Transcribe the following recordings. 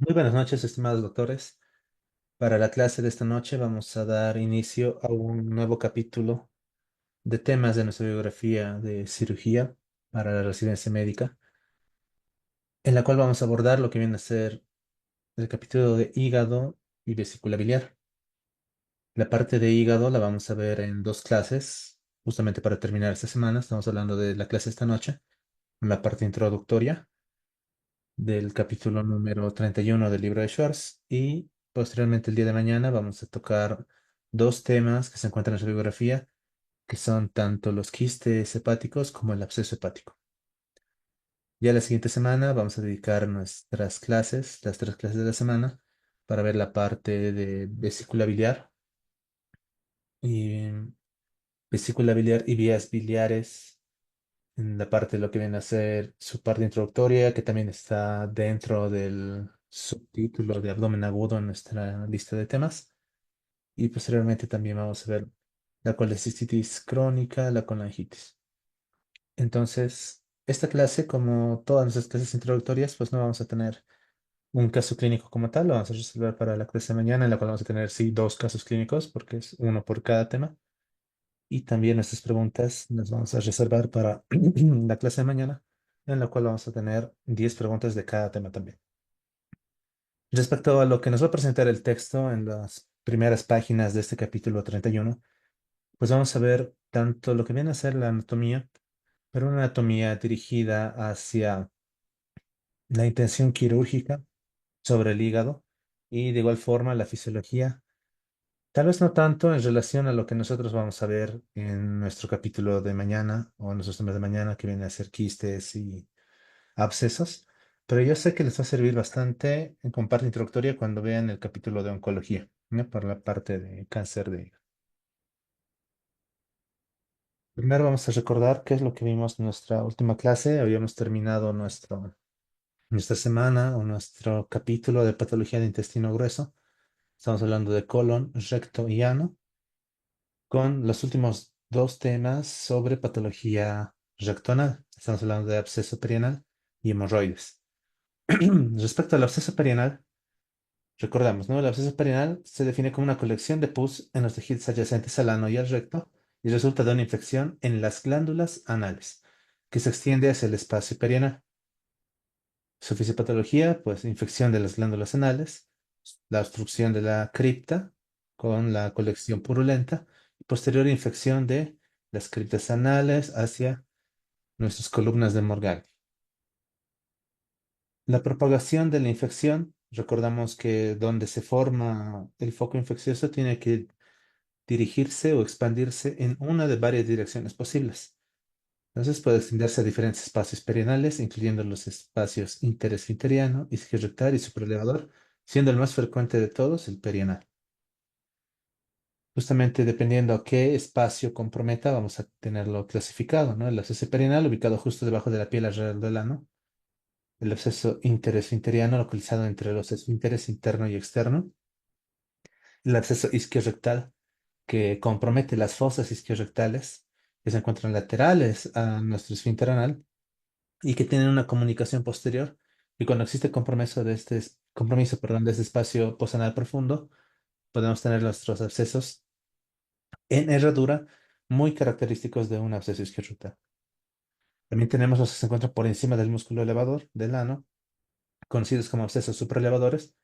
Muy buenas noches, estimados doctores. Para la clase de esta noche vamos a dar inicio a un nuevo capítulo de temas de nuestra biografía de cirugía para la residencia médica, en la cual vamos a abordar lo que viene a ser el capítulo de hígado y vesícula biliar. La parte de hígado la vamos a ver en dos clases, justamente para terminar esta semana. Estamos hablando de la clase esta noche, en la parte introductoria del capítulo número 31 del libro de Schwartz y posteriormente el día de mañana vamos a tocar dos temas que se encuentran en su biografía, que son tanto los quistes hepáticos como el absceso hepático. Ya la siguiente semana vamos a dedicar nuestras clases, las tres clases de la semana, para ver la parte de y vesícula biliar y vías biliares en la parte de lo que viene a ser su parte introductoria, que también está dentro del subtítulo de abdomen agudo en nuestra lista de temas. Y posteriormente también vamos a ver la colecistitis crónica, la colangitis. Entonces, esta clase, como todas nuestras clases introductorias, pues no vamos a tener un caso clínico como tal, lo vamos a resolver para la clase de mañana, en la cual vamos a tener, sí, dos casos clínicos, porque es uno por cada tema. Y también nuestras preguntas las vamos a reservar para la clase de mañana, en la cual vamos a tener 10 preguntas de cada tema también. Respecto a lo que nos va a presentar el texto en las primeras páginas de este capítulo 31, pues vamos a ver tanto lo que viene a ser la anatomía, pero una anatomía dirigida hacia la intención quirúrgica sobre el hígado y de igual forma la fisiología. Tal vez no tanto en relación a lo que nosotros vamos a ver en nuestro capítulo de mañana o en nuestros temas de mañana, que viene a ser quistes y abscesos, pero yo sé que les va a servir bastante en parte introductoria cuando vean el capítulo de oncología, ¿no? Por la parte de cáncer de hígado. Primero vamos a recordar qué es lo que vimos en nuestra última clase. Habíamos terminado nuestra semana o nuestro capítulo de patología de intestino grueso. Estamos hablando de colon, recto y ano, con los últimos dos temas sobre patología rectoanal. Estamos hablando de absceso perianal y hemorroides. Respecto al absceso perianal, recordamos, ¿no? El absceso perianal se define como una colección de pus en los tejidos adyacentes al ano y al recto y resulta de una infección en las glándulas anales, que se extiende hacia el espacio perianal. Su fisiopatología, pues infección de las glándulas anales, la obstrucción de la cripta con la colección purulenta y posterior infección de las criptas anales hacia nuestras columnas de Morgagni. La propagación de la infección, recordamos que donde se forma el foco infeccioso tiene que dirigirse o expandirse en una de varias direcciones posibles. Entonces puede extenderse a diferentes espacios perianales, incluyendo los espacios interesfinteriano, isquiorrectal y supralevador, siendo el más frecuente de todos el perianal. Justamente dependiendo a qué espacio comprometa, vamos a tenerlo clasificado, ¿no? El absceso perianal ubicado justo debajo de la piel alrededor del ano, el absceso interesfinteriano localizado entre los esfínteres interno y externo, el absceso isquiorrectal que compromete las fosas isquiorrectales que se encuentran laterales a nuestro esfínter anal y que tienen una comunicación posterior. Y cuando existe compromiso, perdón, de este espacio posanal profundo, podemos tener nuestros abscesos en herradura muy característicos de un absceso isquiorrectal. También tenemos los que se encuentran por encima del músculo elevador del ano, conocidos como abscesos supraelevadores,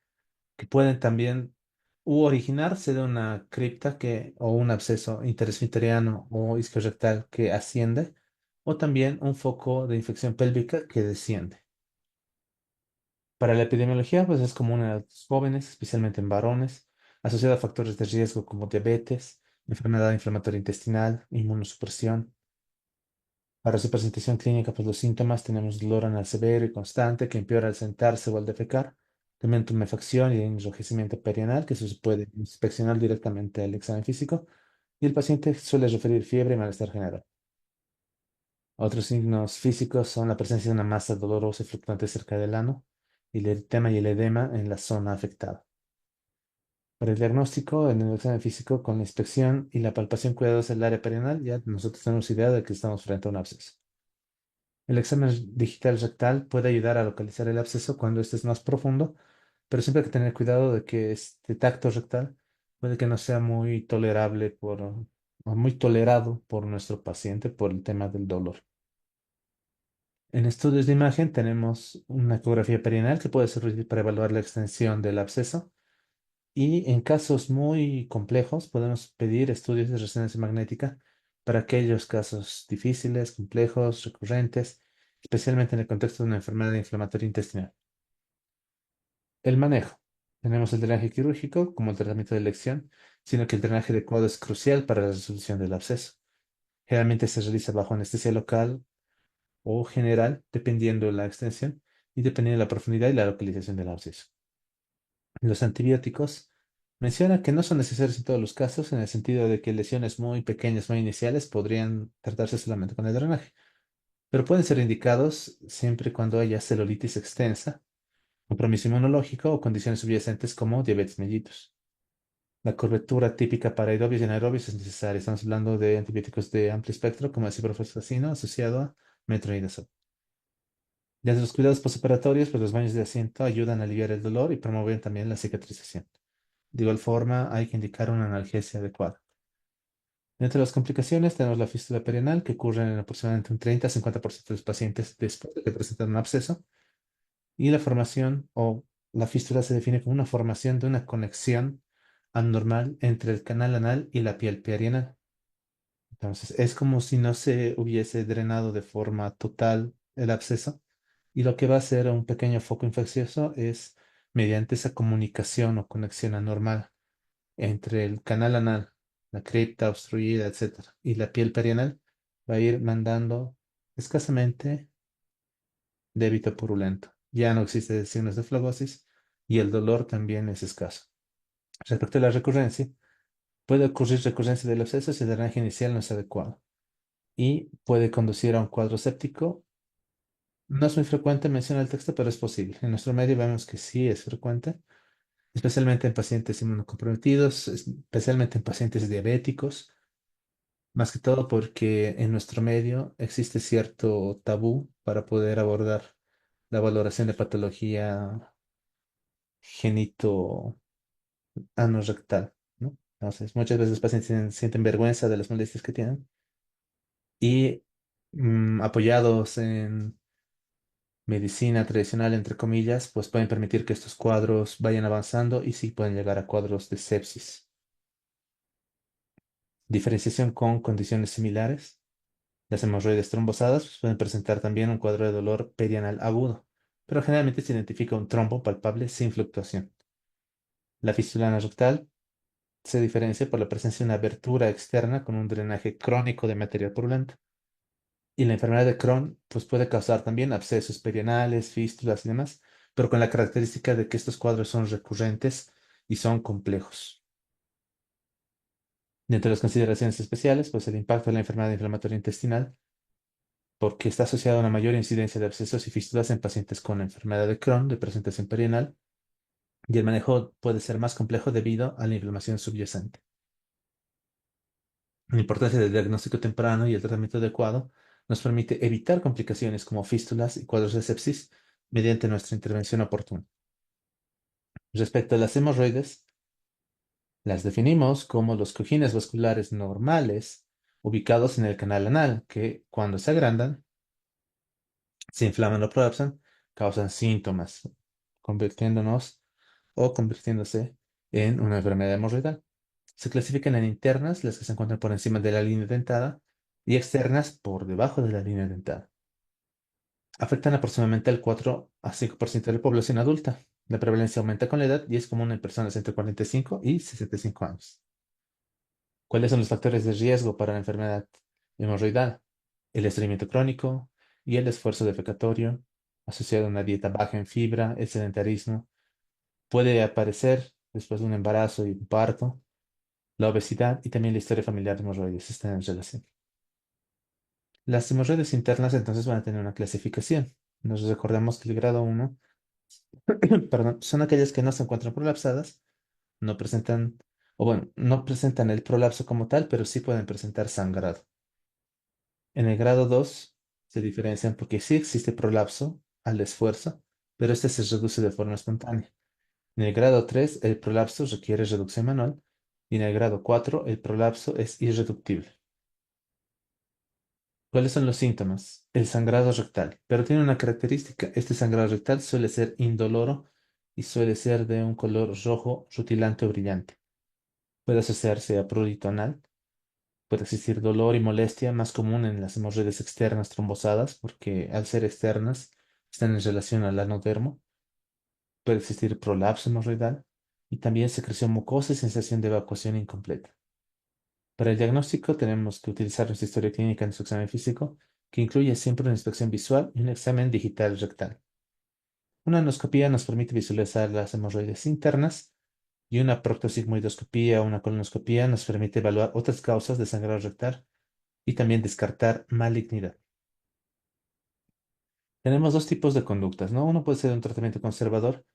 que pueden también originarse de una cripta o un absceso interesfinteriano o isquiorrectal que asciende, o también un foco de infección pélvica que desciende. Para la epidemiología, pues es común en los jóvenes, especialmente en varones, asociado a factores de riesgo como diabetes, enfermedad inflamatoria intestinal, inmunosupresión. Para su presentación clínica, pues los síntomas tenemos dolor anal severo y constante que empeora al sentarse o al defecar, también tumefacción y enrojecimiento perianal que se puede inspeccionar directamente al examen físico y el paciente suele referir fiebre y malestar general. Otros signos físicos son la presencia de una masa dolorosa y fluctuante cerca del ano y el eritema y el edema en la zona afectada. Para el diagnóstico, en el examen físico, con la inspección y la palpación cuidadosa del área perianal, ya nosotros tenemos idea de que estamos frente a un absceso. El examen digital rectal puede ayudar a localizar el absceso cuando este es más profundo, pero siempre hay que tener cuidado de que este tacto rectal puede que no sea muy tolerable o muy tolerado por nuestro paciente por el tema del dolor. En estudios de imagen tenemos una ecografía perineal que puede servir para evaluar la extensión del absceso y en casos muy complejos podemos pedir estudios de resonancia magnética para aquellos casos difíciles, complejos, recurrentes, especialmente en el contexto de una enfermedad inflamatoria intestinal. El manejo. Tenemos el drenaje quirúrgico como el tratamiento de elección, sino que el drenaje adecuado es crucial para la resolución del absceso. Generalmente se realiza bajo anestesia local o general, dependiendo de la extensión y dependiendo de la profundidad y la localización del absceso. Los antibióticos menciona que no son necesarios en todos los casos, en el sentido de que lesiones muy pequeñas, muy iniciales, podrían tratarse solamente con el drenaje, pero pueden ser indicados siempre y cuando haya celulitis extensa, compromiso inmunológico o condiciones subyacentes como diabetes mellitus. La cobertura típica para aerobios y anaerobios es necesaria. Estamos hablando de antibióticos de amplio espectro, como el ciprofloxacino asociado a metronidazol. Desde los cuidados postoperatorios, pues los baños de asiento ayudan a aliviar el dolor y promover también la cicatrización. De igual forma, hay que indicar una analgesia adecuada. Entre las complicaciones tenemos la fístula perianal, que ocurre en aproximadamente un 30 a 50% de los pacientes después de que presentan un absceso, y la formación o la fístula se define como una formación de una conexión anormal entre el canal anal y la piel perianal. Entonces, es como si no se hubiese drenado de forma total el absceso, y lo que va a hacer un pequeño foco infeccioso es, mediante esa comunicación o conexión anormal entre el canal anal, la cripta obstruida, etcétera, y la piel perianal, va a ir mandando escasamente débito purulento. Ya no existe signos de flagosis y el dolor también es escaso. Respecto a la recurrencia, puede ocurrir recurrencia del absceso si el drenaje inicial no es adecuado y puede conducir a un cuadro séptico. No es muy frecuente, menciona el texto, pero es posible. En nuestro medio vemos que sí es frecuente, especialmente en pacientes inmunocomprometidos, especialmente en pacientes diabéticos. Más que todo porque en nuestro medio existe cierto tabú para poder abordar la valoración de patología genito anorrectal, ¿no? Entonces, muchas veces los pacientes sienten vergüenza de las molestias que tienen y apoyados en medicina tradicional, entre comillas, pues pueden permitir que estos cuadros vayan avanzando y sí pueden llegar a cuadros de sepsis. Diferenciación con condiciones similares. Las hemorroides trombosadas pues, pueden presentar también un cuadro de dolor perianal agudo, pero generalmente se identifica un trombo palpable sin fluctuación. La fístula anal se diferencia por la presencia de una abertura externa con un drenaje crónico de material purulento. Y la enfermedad de Crohn pues, puede causar también abscesos perianales, fístulas y demás, pero con la característica de que estos cuadros son recurrentes y son complejos. Dentro de las consideraciones especiales, pues el impacto de la enfermedad inflamatoria intestinal porque está asociado a una mayor incidencia de abscesos y fístulas en pacientes con enfermedad de Crohn de presentación perianal, y el manejo puede ser más complejo debido a la inflamación subyacente. La importancia del diagnóstico temprano y el tratamiento adecuado nos permite evitar complicaciones como fístulas y cuadros de sepsis mediante nuestra intervención oportuna. Respecto a las hemorroides, las definimos como los cojines vasculares normales ubicados en el canal anal que, cuando se agrandan, se inflaman o prolapsan, causan síntomas, convirtiéndonos o convirtiéndose en una enfermedad hemorroidal. Se clasifican en internas, las que se encuentran por encima de la línea dentada, y externas por debajo de la línea dentada. Afectan aproximadamente al 4 a 5% de la población adulta. La prevalencia aumenta con la edad y es común en personas entre 45 y 65 años. ¿Cuáles son los factores de riesgo para la enfermedad hemorroidal? El estreñimiento crónico y el esfuerzo defecatorio, asociado a una dieta baja en fibra, el sedentarismo. Puede aparecer después de un embarazo y un parto, la obesidad y también la historia familiar de hemorroides están en relación. Las hemorroides internas entonces van a tener una clasificación. Nos recordamos que el grado uno, perdón, son aquellas que no se encuentran prolapsadas, no presentan, o bueno, no presentan el prolapso como tal, pero sí pueden presentar sangrado. En el grado 2 se diferencian porque sí existe prolapso al esfuerzo, pero este se reduce de forma espontánea. En el grado 3 el prolapso requiere reducción manual y en el grado 4 el prolapso es irreductible. ¿Cuáles son los síntomas? El sangrado rectal, pero tiene una característica. Este sangrado rectal suele ser indoloro y suele ser de un color rojo rutilante o brillante. Puede asociarse a prurito anal. Puede existir dolor y molestia más común en las hemorroides externas trombosadas porque al ser externas están en relación al anodermo. Puede existir prolapso hemorroidal y también secreción mucosa y sensación de evacuación incompleta. Para el diagnóstico tenemos que utilizar nuestra historia clínica en su examen físico, que incluye siempre una inspección visual y un examen digital rectal. Una endoscopía nos permite visualizar las hemorroides internas y una proctosigmoidoscopía o una colonoscopía nos permite evaluar otras causas de sangrado rectal y también descartar malignidad. Tenemos dos tipos de conductas, ¿no? Uno puede ser un tratamiento conservador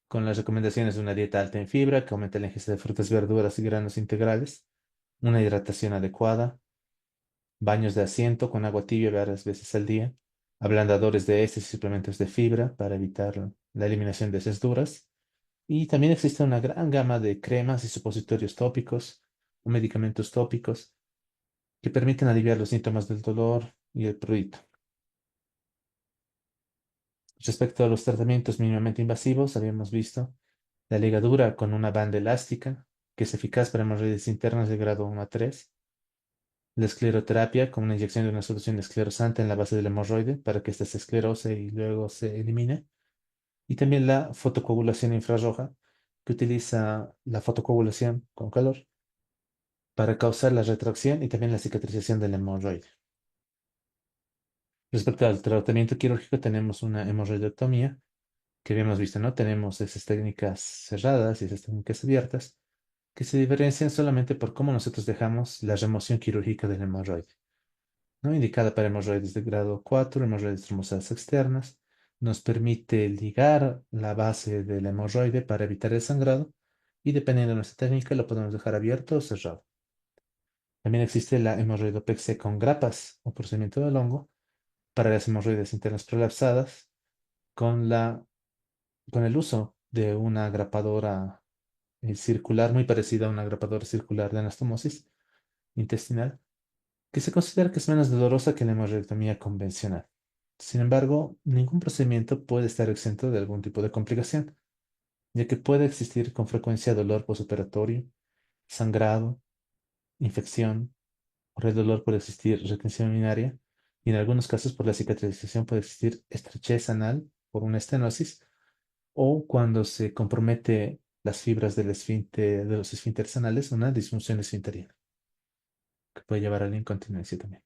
con las recomendaciones de una dieta alta en fibra que aumenta la ingesta de frutas, verduras y granos integrales, una hidratación adecuada, baños de asiento con agua tibia varias veces al día, ablandadores de heces y suplementos de fibra para evitar la eliminación de heces duras. Y también existe una gran gama de cremas y supositorios tópicos o medicamentos tópicos que permiten aliviar los síntomas del dolor y el prurito. Respecto a los tratamientos mínimamente invasivos, habíamos visto la ligadura con una banda elástica, que es eficaz para hemorroides internas de grado 1 a 3. La escleroterapia con una inyección de una solución esclerosante en la base del hemorroide para que ésta se esclerose y luego se elimine. Y también la fotocoagulación infrarroja, que utiliza la fotocoagulación con calor para causar la retracción y también la cicatrización del hemorroide. Respecto al tratamiento quirúrgico, tenemos una hemorroidectomía, que habíamos visto, ¿no? Tenemos esas técnicas cerradas y esas técnicas abiertas, que se diferencian solamente por cómo nosotros dejamos la remoción quirúrgica del hemorroide, ¿no? Indicada para hemorroides de grado 4, hemorroides trombosadas externas. Nos permite ligar la base del hemorroide para evitar el sangrado y dependiendo de nuestra técnica lo podemos dejar abierto o cerrado. También existe la hemorroidopexia con grapas o procedimiento del hongo para las hemorroides internas prolapsadas con con el uso de una grapadora circular muy parecida a una grapadora circular de anastomosis intestinal, que se considera que es menos dolorosa que la hemorroidectomía convencional. Sin embargo, ningún procedimiento puede estar exento de algún tipo de complicación, ya que puede existir con frecuencia dolor postoperatorio, sangrado, infección, por el dolor puede existir retención urinaria y en algunos casos por la cicatrización puede existir estrechez anal por una estenosis o cuando se compromete las fibras del esfínter, de los esfínteres anales, una disfunción esfinteriana que puede llevar a la incontinencia también.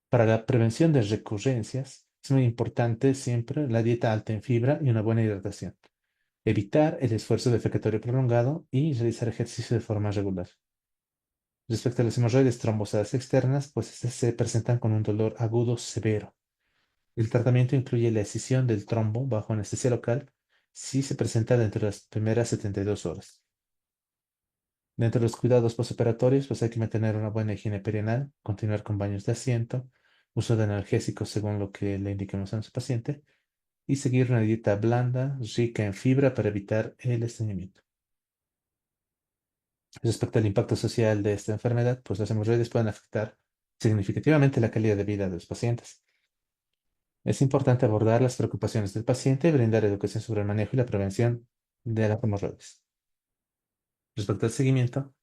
Para la prevención de recurrencias, es muy importante siempre la dieta alta en fibra y una buena hidratación. Evitar el esfuerzo defecatorio prolongado y realizar ejercicio de forma regular. Respecto a las hemorroides trombosadas externas, pues estas se presentan con un dolor agudo severo. El tratamiento incluye la escisión del trombo bajo anestesia local si se presenta dentro de las primeras 72 horas. Dentro de los cuidados postoperatorios, pues hay que mantener una buena higiene perianal, continuar con baños de asiento, uso de analgésicos según lo que le indiquemos a nuestro paciente y seguir una dieta blanda, rica en fibra para evitar el estreñimiento. Respecto al impacto social de esta enfermedad, pues las hemorroides pueden afectar significativamente la calidad de vida de los pacientes. Es importante abordar las preocupaciones del paciente y brindar educación sobre el manejo y la prevención de las hemorroides. Respecto al seguimiento,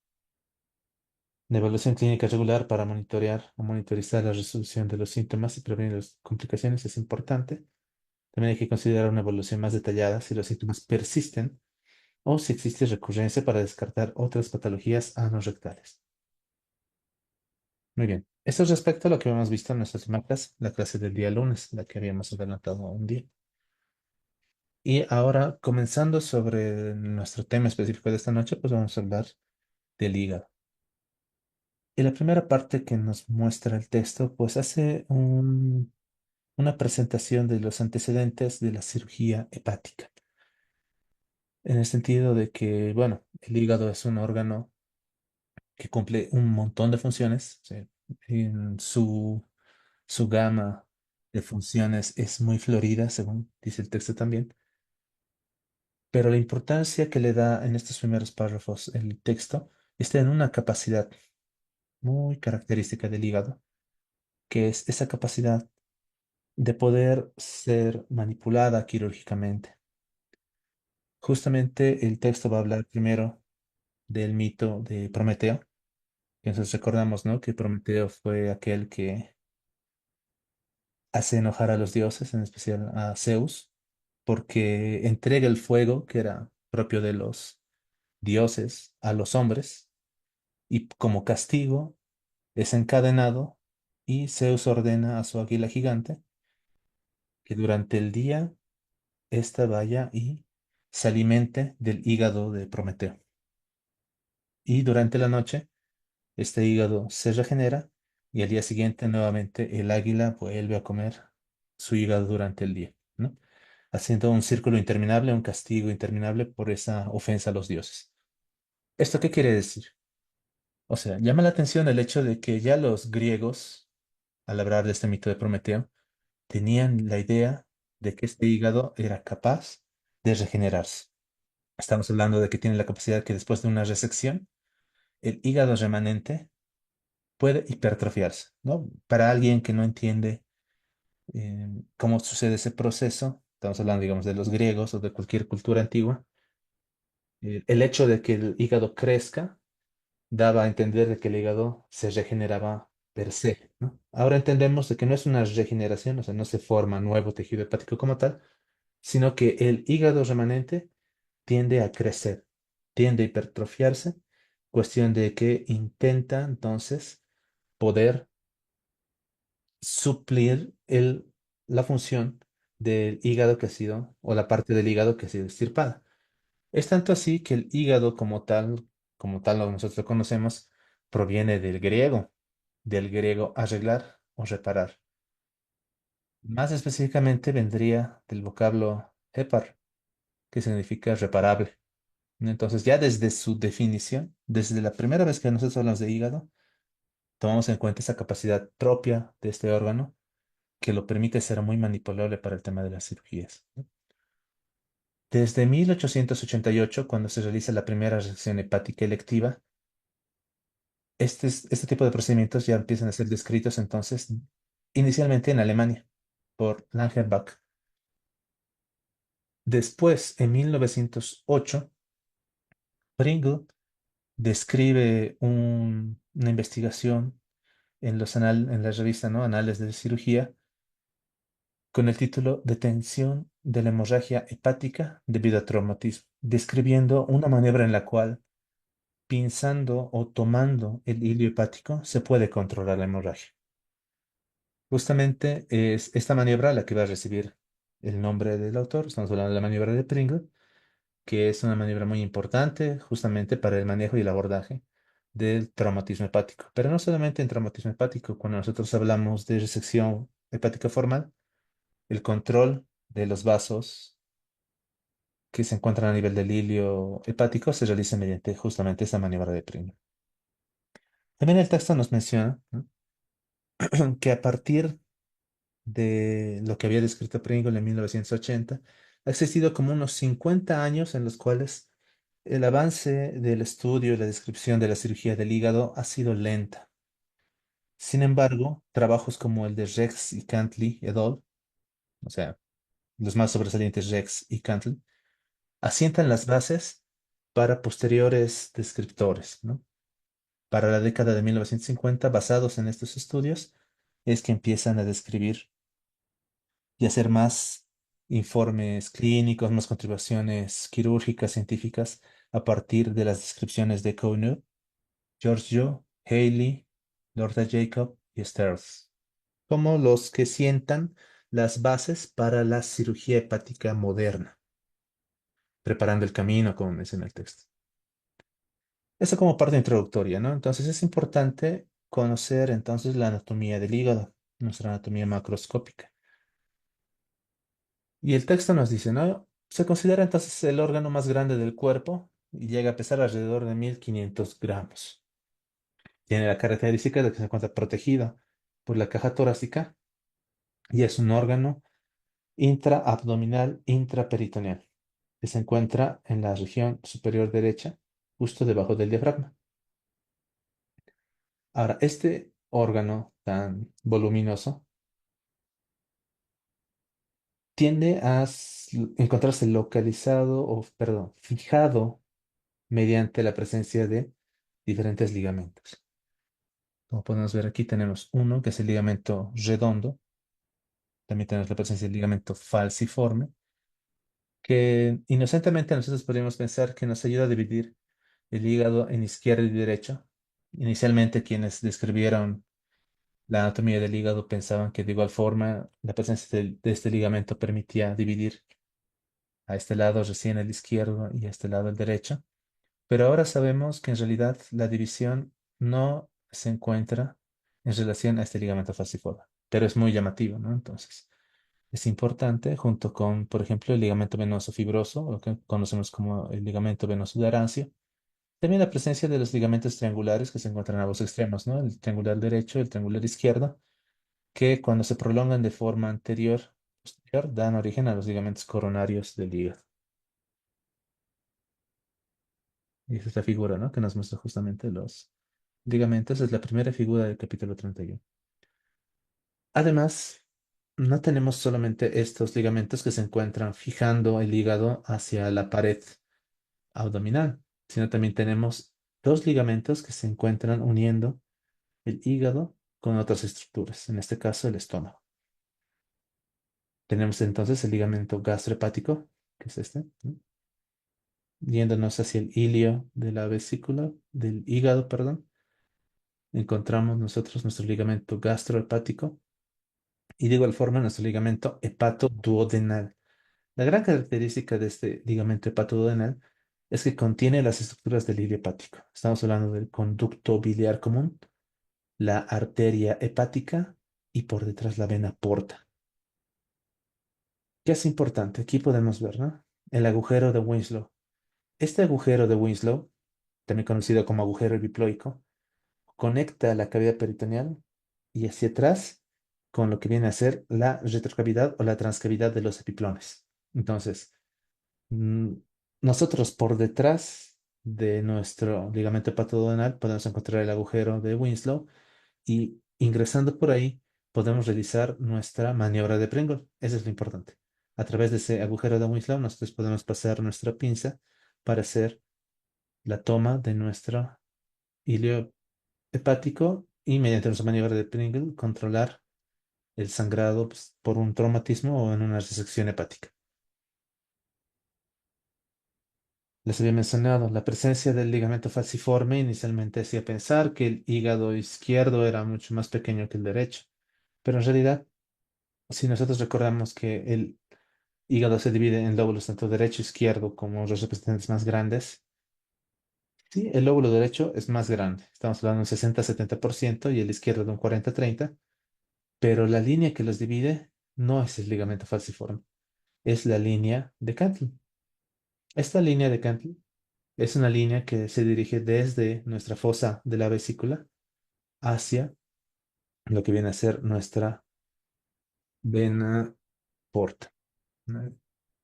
la evaluación clínica regular para monitorear o monitorizar la resolución de los síntomas y prevenir las complicaciones es importante. También hay que considerar una evaluación más detallada si los síntomas persisten o si existe recurrencia para descartar otras patologías anorrectales. Muy bien. Esto es respecto a lo que hemos visto en nuestra última clase, la clase del día lunes, la que habíamos adelantado un día. Y ahora, comenzando sobre nuestro tema específico de esta noche, pues vamos a hablar del hígado. Y la primera parte que nos muestra el texto, pues hace una presentación de los antecedentes de la cirugía hepática, en el sentido de que, bueno, el hígado es un órgano que cumple un montón de funciones, ¿sí? En su gama de funciones es muy florida, según dice el texto también. Pero la importancia que le da en estos primeros párrafos el texto está en una capacidad muy característica del hígado, que es esa capacidad de poder ser manipulada quirúrgicamente. Justamente el texto va a hablar primero del mito de Prometeo. Que Entonces recordamos, ¿no? Que Prometeo fue aquel que hace enojar a los dioses, en especial a Zeus, porque entrega el fuego, que era propio de los dioses, a los hombres, y como castigo es encadenado y Zeus ordena a su águila gigante que durante el día ésta vaya y se alimente del hígado de Prometeo. Y durante la noche, este hígado se regenera y al día siguiente nuevamente el águila vuelve a comer su hígado durante el día, ¿no? Haciendo un círculo interminable, un castigo interminable por esa ofensa a los dioses. ¿Esto qué quiere decir? O sea, llama la atención el hecho de que ya los griegos, al hablar de este mito de Prometeo, tenían la idea de que este hígado era capaz de regenerarse. Estamos hablando de que tiene la capacidad que después de una resección, el hígado remanente puede hipertrofiarse, ¿no? Para alguien que no entiende cómo sucede ese proceso, estamos hablando, digamos, de los griegos o de cualquier cultura antigua, el hecho de que el hígado crezca daba a entender de que el hígado se regeneraba per se, ¿no? Ahora entendemos de que no es una regeneración, o sea, no se forma nuevo tejido hepático como tal, sino que el hígado remanente tiende a crecer, tiende a hipertrofiarse, cuestión de que intenta entonces poder suplir la función del hígado que ha sido, o la parte del hígado que ha sido extirpada. Es tanto así que el hígado como tal lo nosotros lo conocemos, proviene del griego arreglar o reparar. Más específicamente vendría del vocablo hepar, que significa reparable. Entonces, ya desde su definición, desde la primera vez que nosotros hablamos de hígado, tomamos en cuenta esa capacidad propia de este órgano que lo permite ser muy manipulable para el tema de las cirugías. Desde 1888, cuando se realiza la primera resección hepática electiva, este tipo de procedimientos ya empiezan a ser descritos entonces inicialmente en Alemania por Langenbach. Después, en 1908, Pringle describe una investigación en la revista, ¿no? Anales de Cirugía, con el título Detención de la hemorragia hepática debido a traumatismo, describiendo una maniobra en la cual, pinzando o tomando el hilo hepático, se puede controlar la hemorragia. Justamente es esta maniobra la que va a recibir el nombre del autor. Estamos hablando de la maniobra de Pringle, que es una maniobra muy importante justamente para el manejo y el abordaje del traumatismo hepático. Pero no solamente en traumatismo hepático, cuando nosotros hablamos de resección hepática formal, el control de los vasos que se encuentran a nivel del hilio hepático se realiza mediante justamente esa maniobra de Pringle. También el texto nos menciona, ¿no? que a partir de lo que había descrito Pringle en 1980, ha existido como unos 50 años en los cuales el avance del estudio y la descripción de la cirugía del hígado ha sido lenta. Sin embargo, trabajos como el de Rex y Cantley et al., o sea, los más sobresalientes Rex y Cantley, asientan las bases para posteriores descriptores, ¿no? Para la década de 1950, basados en estos estudios, es que empiezan a describir y hacer más informes clínicos, más contribuciones quirúrgicas, científicas, a partir de las descripciones de Cohn, Giorgio, Haley, Lorda Jacob y Sterls, como los que sientan las bases para la cirugía hepática moderna, preparando el camino, como menciona el texto. Eso como parte introductoria, ¿no? Entonces es importante conocer entonces la anatomía del hígado, nuestra anatomía macroscópica. Y el texto nos dice, ¿no? Se considera entonces el órgano más grande del cuerpo y llega a pesar alrededor de 1500 gramos. Tiene la característica de que se encuentra protegido por la caja torácica y es un órgano intraabdominal intraperitoneal. que se encuentra en la región superior derecha, justo debajo del diafragma. Ahora, este órgano tan voluminoso tiende a encontrarse localizado o, perdón, fijado mediante la presencia de diferentes ligamentos. Como podemos ver aquí, tenemos uno que es el ligamento redondo, también tenemos la presencia del ligamento falciforme, que inocentemente nosotros podríamos pensar que nos ayuda a dividir el hígado en izquierdo y derecho. Inicialmente quienes describieron la anatomía del hígado pensaban que de igual forma la presencia de este ligamento permitía dividir a este lado recién el izquierdo y a este lado el derecho. Pero ahora sabemos que en realidad la división no se encuentra en relación a este ligamento falciforme, pero es muy llamativo, ¿no? Entonces, es importante, junto con, por ejemplo, el ligamento venoso fibroso, lo que conocemos como el ligamento venoso de Arancio, también la presencia de los ligamentos triangulares que se encuentran a ambos extremos, ¿no? El triangular derecho y el triangular izquierdo, que cuando se prolongan de forma anterior, posterior, dan origen a los ligamentos coronarios del hígado. Y esa es la figura, ¿no? Que nos muestra justamente los ligamentos. Es la primera figura del capítulo 31. Además, no tenemos solamente estos ligamentos que se encuentran fijando el hígado hacia la pared abdominal, sino también tenemos dos ligamentos que se encuentran uniendo el hígado con otras estructuras, en este caso el estómago. Tenemos entonces el ligamento gastrohepático, que es este, ¿no? Yéndonos hacia el ilio de la vesícula, del hígado, perdón, encontramos nosotros nuestro ligamento gastrohepático y de igual forma nuestro ligamento hepatoduodenal. La gran característica de este ligamento hepatoduodenal es que contiene las estructuras del ilio hepático. Estamos hablando del conducto biliar común, la arteria hepática y por detrás la vena porta. ¿Qué es importante? Aquí podemos ver, ¿no? El agujero de Winslow. Este agujero de Winslow, también conocido como agujero epiploico, conecta la cavidad peritoneal y hacia atrás con lo que viene a ser la retrocavidad o la transcavidad de los epiplones. Entonces, mm, nosotros por detrás de nuestro ligamento hepatoduodenal podemos encontrar el agujero de Winslow y ingresando por ahí podemos realizar nuestra maniobra de Pringle. Eso es lo importante. A través de ese agujero de Winslow nosotros podemos pasar nuestra pinza para hacer la toma de nuestro hilio hepático y mediante nuestra maniobra de Pringle controlar el sangrado pues, por un traumatismo o en una resección hepática. Les había mencionado, la presencia del ligamento falciforme inicialmente hacía pensar que el hígado izquierdo era mucho más pequeño que el derecho, pero en realidad, si nosotros recordamos que el hígado se divide en lóbulos tanto derecho e izquierdo como los representantes más grandes, sí, el lóbulo derecho es más grande, estamos hablando de un 60-70% y el izquierdo de un 40-30%, pero la línea que los divide no es el ligamento falciforme, es la línea de Cantley. Esta línea de Cantley es una línea que se dirige desde nuestra fosa de la vesícula hacia lo que viene a ser nuestra vena porta, ¿no?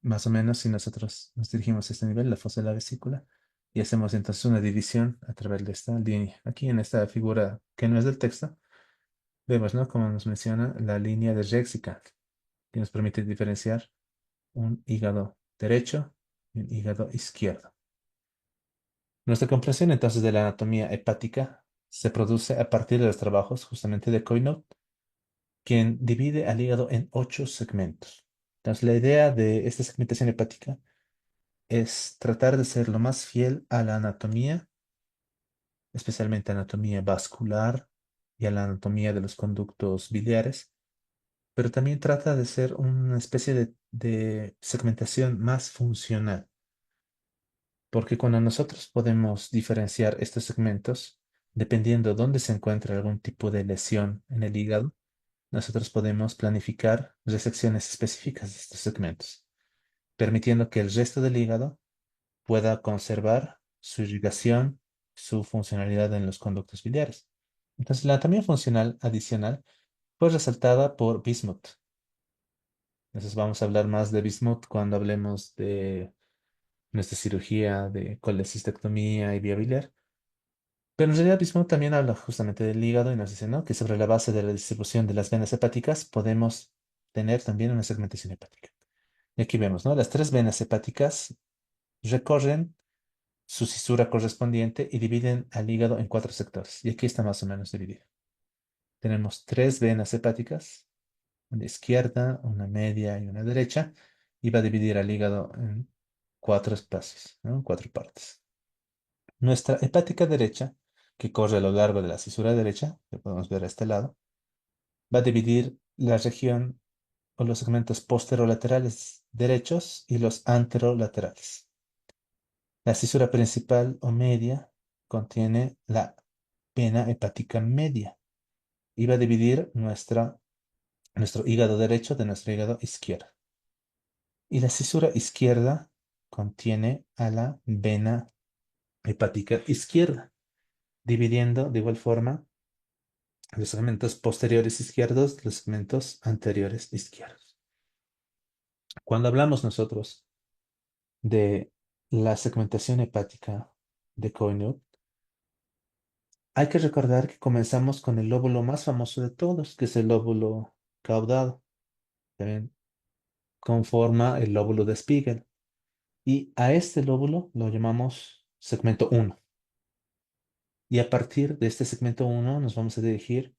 Más o menos si nosotros nos dirigimos a este nivel, la fosa de la vesícula, y hacemos entonces una división a través de esta línea. Aquí en esta figura que no es del texto, vemos, ¿no? Como nos menciona la línea de Rexica, que nos permite diferenciar un hígado derecho y un hígado izquierdo. Nuestra comprensión entonces de la anatomía hepática se produce a partir de los trabajos justamente de Coinot, quien divide al hígado en 8 segmentos. Entonces, la idea de esta segmentación hepática es tratar de ser lo más fiel a la anatomía, especialmente anatomía vascular y a la anatomía de los conductos biliares, pero también trata de ser una especie de segmentación más funcional, porque cuando nosotros podemos diferenciar estos segmentos, dependiendo dónde se encuentra algún tipo de lesión en el hígado, nosotros podemos planificar resecciones específicas de estos segmentos, permitiendo que el resto del hígado pueda conservar su irrigación, su funcionalidad en los conductos biliares. Entonces, la anatomía funcional adicional fue resaltada por Bismuth. Entonces, vamos a hablar más de Bismuth cuando hablemos de nuestra cirugía de colecistectomía y vía biliar. Pero en realidad mismo también habla justamente del hígado y nos dice, ¿no? Que sobre la base de la distribución de las venas hepáticas podemos tener también una segmentación hepática. Y aquí vemos, ¿no? Las tres venas hepáticas recorren su cisura correspondiente y dividen al hígado en cuatro sectores. Y aquí está más o menos dividido. Tenemos tres venas hepáticas, una izquierda, una media y una derecha, y va a dividir al hígado en cuatro espacios, ¿no? En cuatro partes. Nuestra hepática derecha, que corre a lo largo de la cisura derecha, que podemos ver a este lado, va a dividir la región o los segmentos posterolaterales derechos y los anterolaterales. La cisura principal o media contiene la vena hepática media y va a dividir nuestro hígado derecho de nuestro hígado izquierdo. Y la cisura izquierda contiene a la vena hepática izquierda, dividiendo de igual forma los segmentos posteriores izquierdos de los segmentos anteriores izquierdos. Cuando hablamos nosotros de la segmentación hepática de Coinut, hay que recordar que comenzamos con el lóbulo más famoso de todos, que es el lóbulo caudado. También conforma el lóbulo de Spiegel. Y a este lóbulo lo llamamos segmento uno. Y a partir de este segmento uno nos vamos a dirigir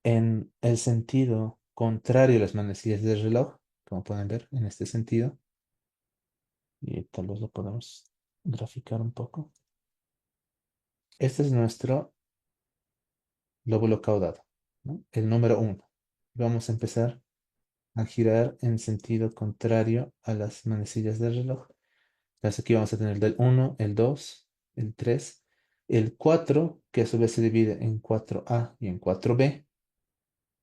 en el sentido contrario a las manecillas del reloj, como pueden ver en este sentido. Y tal vez lo podemos graficar un poco. Este es nuestro lóbulo caudado, ¿no? El número uno. Vamos a empezar a girar en sentido contrario a las manecillas del reloj. Entonces aquí vamos a tener del uno, el 2, el 3, el 4, que a su vez se divide en 4A y en 4B,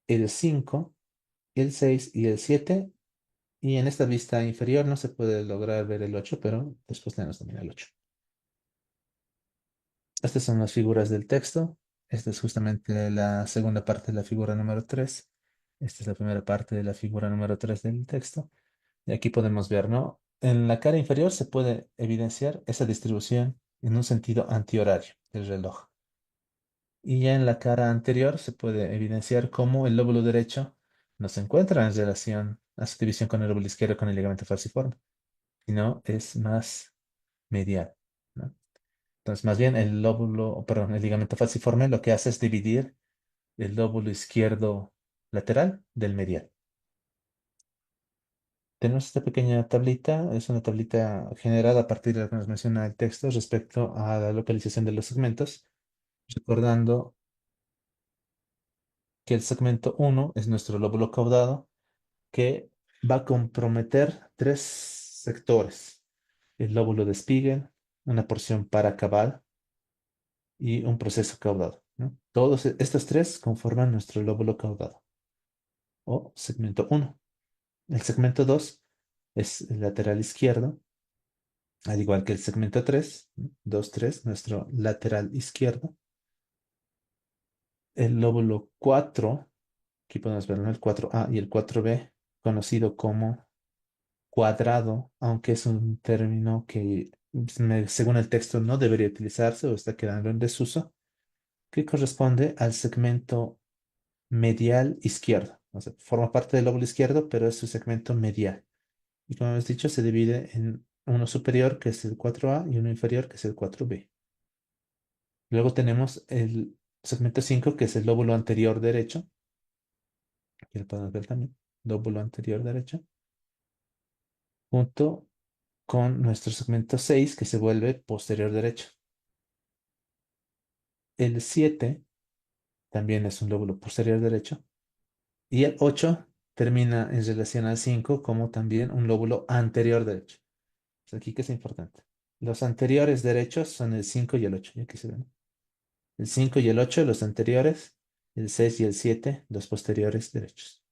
el 5, el 6 y el 7. Y en esta vista inferior no se puede lograr ver el 8, pero después tenemos también el 8. Estas son las figuras del texto. Esta es justamente la segunda parte de la figura número 3. Esta es la primera parte de la figura número 3 del texto. Y aquí podemos ver, ¿no? En la cara inferior se puede evidenciar esa distribución en un sentido antihorario del reloj. Y ya en la cara anterior se puede evidenciar cómo el lóbulo derecho no se encuentra en relación a su división con el lóbulo izquierdo con el ligamento falciforme, sino es más medial, ¿no? Entonces, más bien el lóbulo, perdón, el ligamento falciforme lo que hace es dividir el lóbulo izquierdo lateral del medial. Tenemos esta pequeña tablita, es una tablita generada a partir de lo que nos menciona el texto respecto a la localización de los segmentos, recordando que el segmento uno es nuestro lóbulo caudado que va a comprometer tres sectores, el lóbulo de Spiegel, una porción paracabal y un proceso caudado, ¿no? Todos estos tres conforman nuestro lóbulo caudado o segmento uno. El segmento 2 es el lateral izquierdo, al igual que el segmento 3, 2, 3, nuestro lateral izquierdo. El lóbulo 4, aquí podemos verlo, el 4A y el 4B, conocido como cuadrado, aunque es un término que según el texto no debería utilizarse o está quedando en desuso, que corresponde al segmento medial izquierdo. O sea, forma parte del lóbulo izquierdo, pero es su segmento medial. Y como hemos dicho, se divide en uno superior, que es el 4A, y uno inferior, que es el 4B. Luego tenemos el segmento 5, que es el lóbulo anterior derecho. Aquí lo podemos ver también. Lóbulo anterior derecho. Junto con nuestro segmento 6, que se vuelve posterior derecho. El 7 también es un lóbulo posterior derecho. Y el 8 termina en relación al 5 como también un lóbulo anterior derecho. Es aquí que es importante. Los anteriores derechos son el 5 y el 8. Y aquí se ven. El 5 y el 8 los anteriores. El 6 y el 7 los posteriores derechos.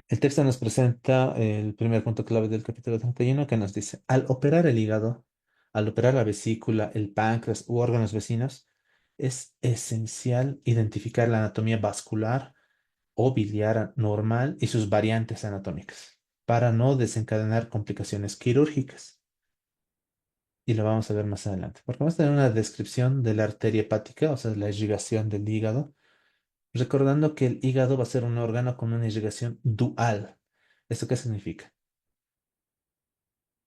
El texto nos presenta el primer punto clave del capítulo 31 que nos dice, al operar el hígado, al operar la vesícula, el páncreas u órganos vecinos, es esencial identificar la anatomía vascular o biliar normal y sus variantes anatómicas. para no desencadenar complicaciones quirúrgicas. Y lo vamos a ver más adelante, porque vamos a tener una descripción de la arteria hepática, o sea, la irrigación del hígado, recordando que el hígado va a ser un órgano con una irrigación dual. ¿Esto qué significa?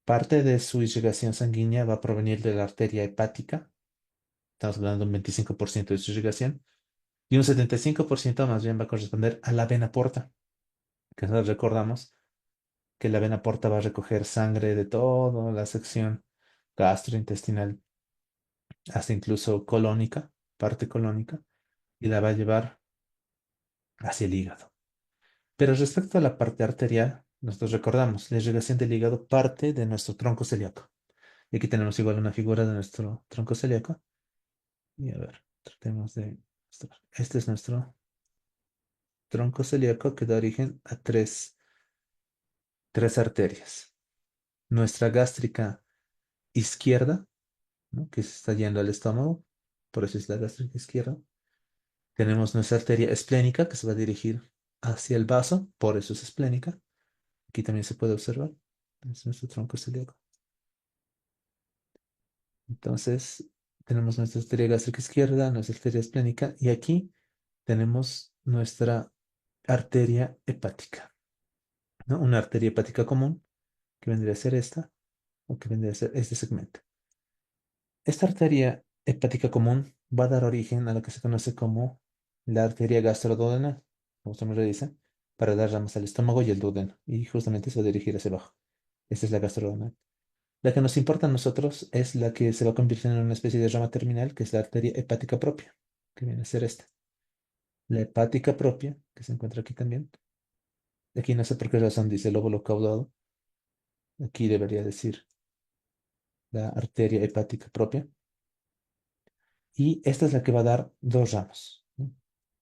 Parte de su irrigación sanguínea va a provenir de la arteria hepática, estamos hablando de un 25% de su irrigación, y un 75% más bien va a corresponder a la vena porta, que nosotros recordamos que la vena porta va a recoger sangre de toda la sección gastrointestinal, hasta incluso colónica, parte colónica, y la va a llevar hacia el hígado. Pero respecto a la parte arterial, nosotros recordamos, la irrigación del hígado parte de nuestro tronco celíaco. Y aquí tenemos igual una figura de nuestro tronco celíaco. Y a ver, tratemos de mostrar. Este es nuestro tronco celíaco que da origen a tres arterias. Nuestra gástrica izquierda, ¿no? Que se está yendo al estómago, por eso es la gástrica izquierda. Tenemos nuestra arteria esplénica que se va a dirigir hacia el vaso, por eso es esplénica. Aquí también se puede observar. Es nuestro tronco celíaco. Entonces, tenemos nuestra arteria gástrica izquierda, nuestra arteria esplénica, y aquí tenemos nuestra arteria hepática, ¿no? Una arteria hepática común, que vendría a ser esta, o que vendría a ser este segmento. Esta arteria hepática común va a dar origen a lo que se conoce como la arteria gastroduodenal, como se nos dice, para dar ramas al estómago y el duodeno, y justamente se va a dirigir hacia abajo. Esta es la gastroduodenal. La que nos importa a nosotros es la que se va a convertir en una especie de rama terminal, que es la arteria hepática propia, que viene a ser esta. La hepática propia, que se encuentra aquí también. Aquí no sé por qué razón dice lóbulo caudado. Aquí debería decir la arteria hepática propia. Y esta es la que va a dar dos ramos, ¿no?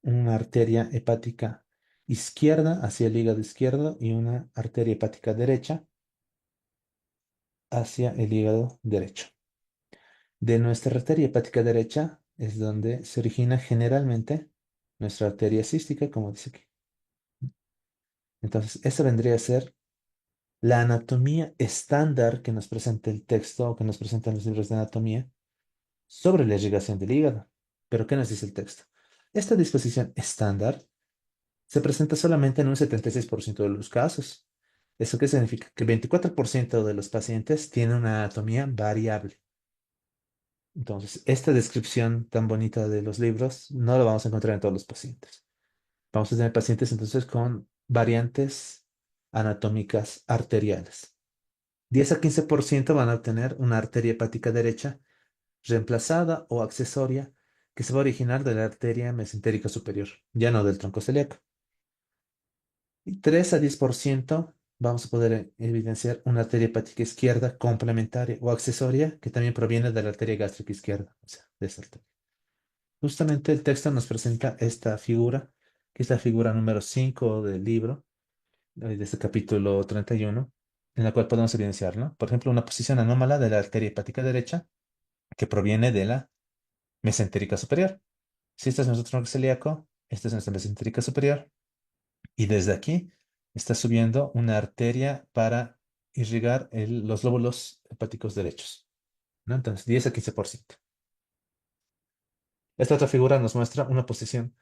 Una arteria hepática izquierda hacia el hígado izquierdo y una arteria hepática derecha hacia el hígado derecho. De nuestra arteria hepática derecha es donde se origina generalmente nuestra arteria cística, como dice aquí. Entonces, esa vendría a ser la anatomía estándar que nos presenta el texto o que nos presentan los libros de anatomía sobre la irrigación del hígado. Pero, ¿qué nos dice el texto? Esta disposición estándar se presenta solamente en un 76% de los casos. ¿Eso qué significa? Que el 24% de los pacientes tienen una anatomía variable. Entonces, esta descripción tan bonita de los libros no la vamos a encontrar en todos los pacientes. Vamos a tener pacientes entonces con variantes anatómicas arteriales. 10 a 15% van a obtener una arteria hepática derecha reemplazada o accesoria que se va a originar de la arteria mesentérica superior, ya no del tronco celíaco. Y 3 a 10% vamos a poder evidenciar una arteria hepática izquierda complementaria o accesoria que también proviene de la arteria gástrica izquierda, o sea, de esa arteria. Justamente el texto nos presenta esta figura, que es la figura número 5 del libro, de este capítulo 31, en la cual podemos evidenciar, ¿no? Por ejemplo, una posición anómala de la arteria hepática derecha que proviene de la mesentérica superior. Si este es nuestro tronco celíaco, esta es nuestra mesentérica superior, y desde aquí está subiendo una arteria para irrigar los lóbulos hepáticos derechos, ¿no? Entonces, 10 a 15%. Esta otra figura nos muestra una posición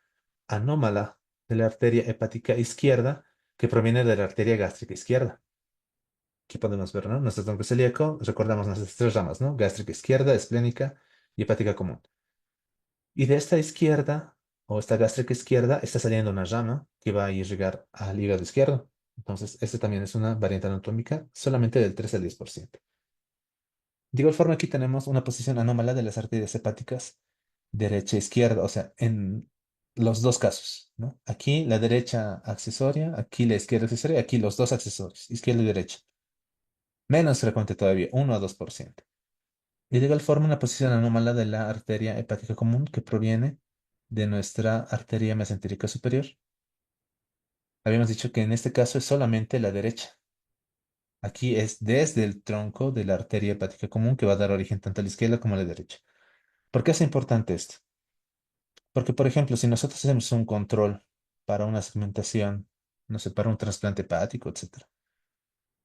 anómala de la arteria hepática izquierda que proviene de la arteria gástrica izquierda. Aquí podemos ver, ¿no? Nuestro tronco celíaco, recordamos nuestras tres ramas, ¿no? Gástrica izquierda, esplénica y hepática común. Y de esta izquierda, o esta gástrica izquierda, está saliendo una rama que va a irrigar al hígado izquierdo. Entonces, este también es una variante anatómica solamente del 3 al 10%. De igual forma, aquí tenemos una posición anómala de las arterias hepáticas derecha e izquierda, o sea, en los dos casos, ¿no? Aquí la derecha accesoria, aquí la izquierda accesoria, aquí los dos accesorios, izquierda y derecha. Menos frecuente todavía, 1 a 2%. Y de igual forma, una posición anómala de la arteria hepática común que proviene de nuestra arteria mesentérica superior. Habíamos dicho que en este caso es solamente la derecha. Aquí es desde el tronco de la arteria hepática común que va a dar origen tanto a la izquierda como a la derecha. ¿Por qué es importante esto? Porque, por ejemplo, si nosotros hacemos un control para una segmentación, no sé, para un trasplante hepático, etcétera,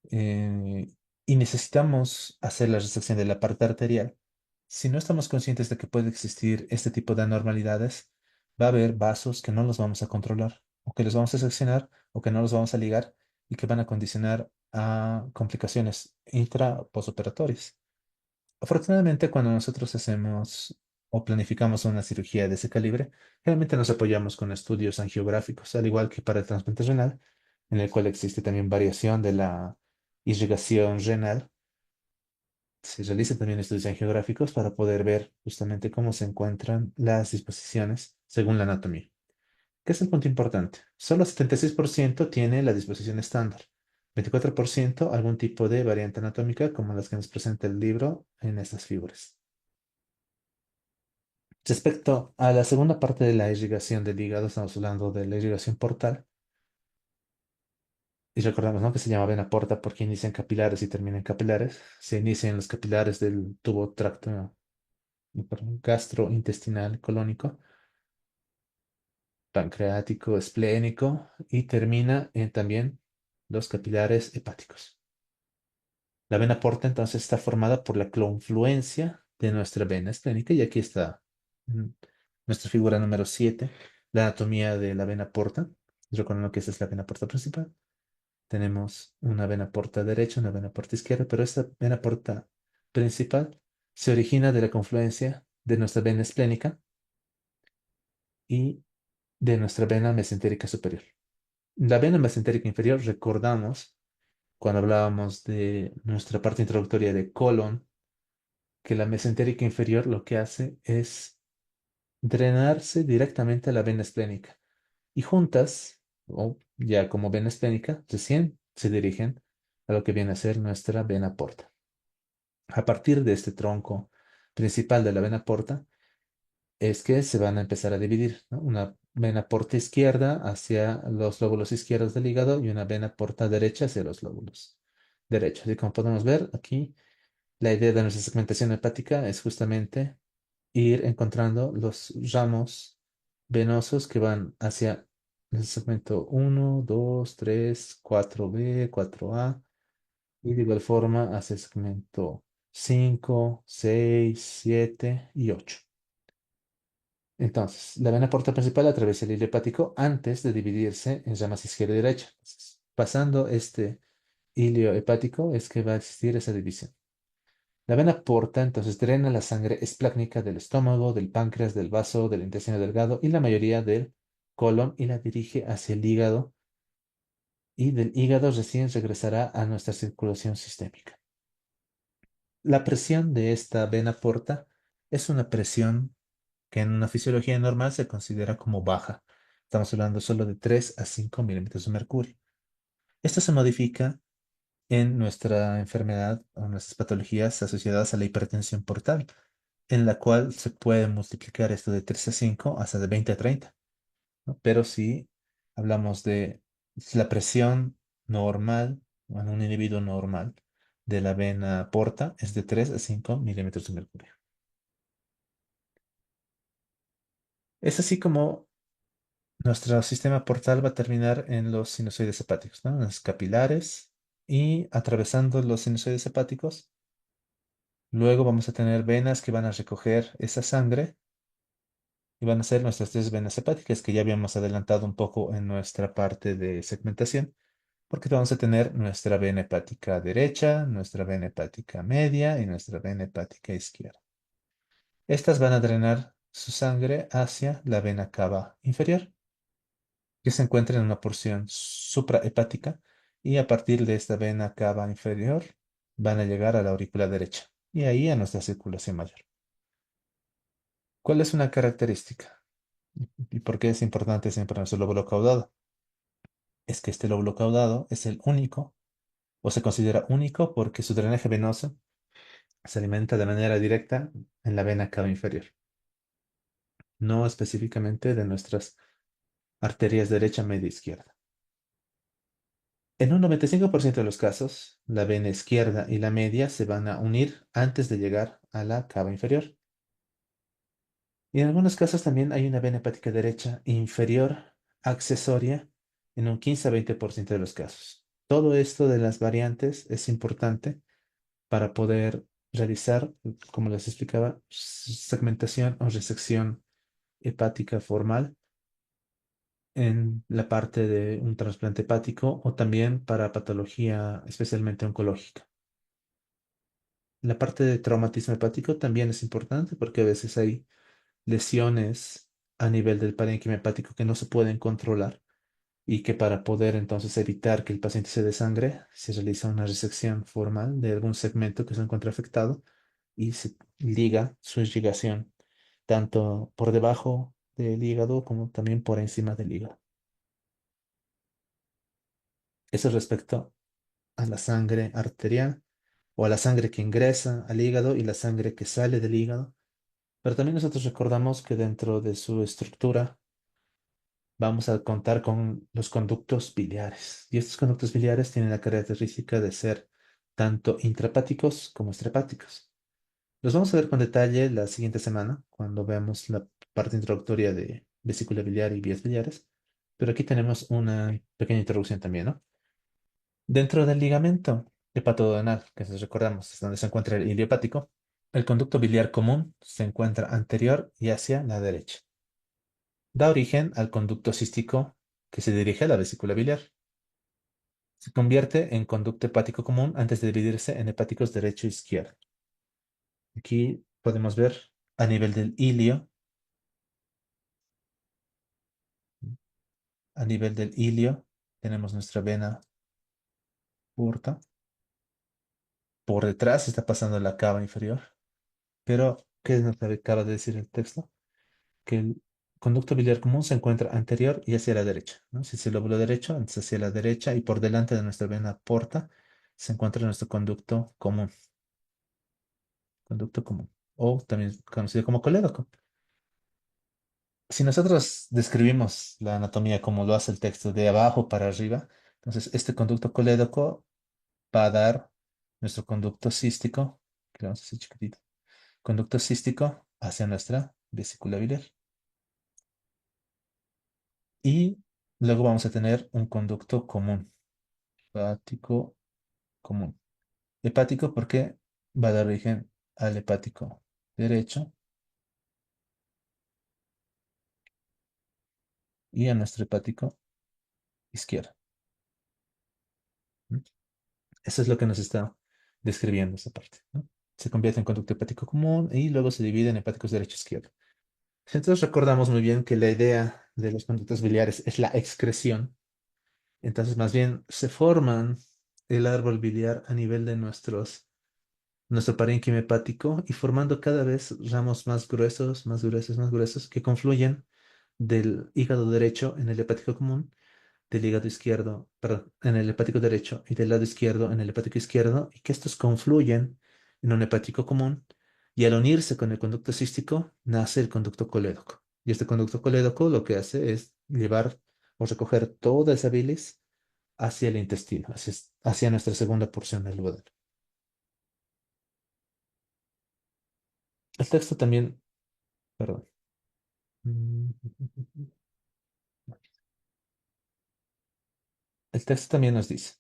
eh, y necesitamos hacer la resección de la parte arterial, si no estamos conscientes de que puede existir este tipo de anormalidades, va a haber vasos que no los vamos a controlar, o que los vamos a seccionar, o que no los vamos a ligar, y que van a condicionar a complicaciones intra posoperatorias. Afortunadamente, cuando nosotros hacemos o planificamos una cirugía de ese calibre, realmente nos apoyamos con estudios angiográficos, al igual que para el trasplante renal, en el cual existe también variación de la irrigación renal. Se realizan también estudios angiográficos para poder ver justamente cómo se encuentran las disposiciones según la anatomía. ¿Qué es el punto importante? Solo 76% tiene la disposición estándar, 24% algún tipo de variante anatómica como las que nos presenta el libro en estas figuras. Respecto a la segunda parte de la irrigación del hígado, estamos hablando de la irrigación portal. Y recordamos, ¿no?, que se llama vena porta porque inicia en capilares y termina en capilares. Se inicia en los capilares del tubo tracto, perdón, gastrointestinal colónico, pancreático, esplénico y termina en también los capilares hepáticos. La vena porta entonces está formada por la confluencia de nuestra vena esplénica y aquí está mm, nuestra figura número 7, la anatomía de la vena porta. Recuerden que esta es la vena porta principal. Tenemos una vena porta derecha, una vena porta izquierda, pero esta vena porta principal se origina de la confluencia de nuestra vena esplénica y de nuestra vena mesentérica superior. La vena mesentérica inferior, recordamos cuando hablábamos de nuestra parte introductoria de colon, que la mesentérica inferior lo que hace es drenarse directamente a la vena esplénica y juntas, o ya como vena esplénica, recién se dirigen a lo que viene a ser nuestra vena porta. A partir de este tronco principal de la vena porta es que se van a empezar a dividir, ¿no? Una vena porta izquierda hacia los lóbulos izquierdos del hígado y una vena porta derecha hacia los lóbulos derechos. Y como podemos ver aquí, la idea de nuestra segmentación hepática es justamente ir encontrando los ramos venosos que van hacia el segmento 1, 2, 3, 4B, 4A y de igual forma hacia el segmento 5, 6, 7 y 8. Entonces, la vena porta principal atraviesa el hilo hepático antes de dividirse en ramas izquierda y derecha. Entonces, pasando este hilo hepático es que va a existir esa división. La vena porta entonces drena la sangre esplácnica del estómago, del páncreas, del vaso, del intestino delgado y la mayoría del colon y la dirige hacia el hígado y del hígado recién regresará a nuestra circulación sistémica. La presión de esta vena porta es una presión que en una fisiología normal se considera como baja. Estamos hablando solo de 3 a 5 milímetros de mercurio. Esto se modifica en nuestra enfermedad o nuestras patologías asociadas a la hipertensión portal, en la cual se puede multiplicar esto de 3 a 5 hasta de 20 a 30, ¿no? Pero si hablamos de la presión normal, en un individuo normal de la vena porta, es de 3 a 5 milímetros de mercurio. Es así como nuestro sistema portal va a terminar en los sinusoides hepáticos, ¿no? En los capilares y atravesando los sinusoides hepáticos. Luego vamos a tener venas que van a recoger esa sangre y van a ser nuestras tres venas hepáticas que ya habíamos adelantado un poco en nuestra parte de segmentación, porque vamos a tener nuestra vena hepática derecha, nuestra vena hepática media y nuestra vena hepática izquierda. Estas van a drenar su sangre hacia la vena cava inferior, que se encuentra en una porción suprahepática, y a partir de esta vena cava inferior van a llegar a la aurícula derecha y ahí a nuestra circulación mayor. ¿Cuál es una característica? ¿Y por qué es importante siempre nuestro lóbulo caudado? Es que este lóbulo caudado es el único, o se considera único, porque su drenaje venoso se alimenta de manera directa en la vena cava inferior, no específicamente de nuestras arterias derecha, media e izquierda. En un 95% de los casos, la vena izquierda y la media se van a unir antes de llegar a la cava inferior. Y en algunos casos también hay una vena hepática derecha inferior accesoria en un 15 a 20% de los casos. todo esto de las variantes es importante para poder realizar, como les explicaba, segmentación o resección hepática formal en la parte de un trasplante hepático o también para patología especialmente oncológica. La parte de traumatismo hepático también es importante porque a veces hay lesiones a nivel del parénquima hepático que no se pueden controlar y que para poder entonces evitar que el paciente se desangre, se realiza una resección formal de algún segmento que se encuentra afectado y se liga su irrigación tanto por debajo del hígado como también por encima del hígado. Eso respecto a la sangre arterial o a la sangre que ingresa al hígado y la sangre que sale del hígado. Pero también nosotros recordamos que dentro de su estructura vamos a contar con los conductos biliares. Y estos conductos biliares tienen la característica de ser tanto intrahepáticos como extrahepáticos. Los vamos a ver con detalle la siguiente semana, cuando veamos la parte introductoria de vesícula biliar y vías biliares. Pero aquí tenemos una pequeña introducción también, ¿no? Dentro del ligamento hepatoduodenal, que si recordamos es donde se encuentra el hilio hepático, el conducto biliar común se encuentra anterior y hacia la derecha. Da origen al conducto cístico que se dirige a la vesícula biliar. Se convierte en conducto hepático común antes de dividirse en hepáticos derecho e izquierdo. Aquí podemos ver a nivel del ilio, a nivel del ilio tenemos nuestra vena porta. Por detrás está pasando la cava inferior. Pero, ¿qué nos acaba de decir el texto? Que el conducto biliar común se encuentra anterior y hacia la derecha, ¿no? Si es el lóbulo derecho, entonces hacia la derecha y por delante de nuestra vena porta se encuentra nuestro conducto común, o también conocido como colédoco. Si nosotros describimos la anatomía como lo hace el texto de abajo para arriba, entonces este conducto colédoco va a dar nuestro conducto cístico, que lo vamos a hacer chiquitito, conducto cístico hacia nuestra vesícula biliar. Y luego vamos a tener un conducto común, hepático común. Hepático porque va a dar origen al hepático derecho y a nuestro hepático izquierdo. ¿Mm? Eso es lo que nos está describiendo esta parte, ¿no? Se convierte en conducto hepático común y luego se divide en hepáticos derecho e izquierdo. Entonces recordamos muy bien que la idea de los conductos biliares es la excreción. Entonces más bien se forman el árbol biliar a nivel de nuestro parénquima hepático y formando cada vez ramos más gruesos, más gruesos, más gruesos que confluyen del hígado derecho en el hepático común, del hígado izquierdo, perdón, en el hepático derecho y del lado izquierdo en el hepático izquierdo y que estos confluyen en un hepático común y al unirse con el conducto cístico nace el conducto colédoco. Y este conducto colédoco lo que hace es llevar o recoger toda esa bilis hacia el intestino, hacia nuestra segunda porción del duodeno. El texto también, perdón. Mm, El texto también nos dice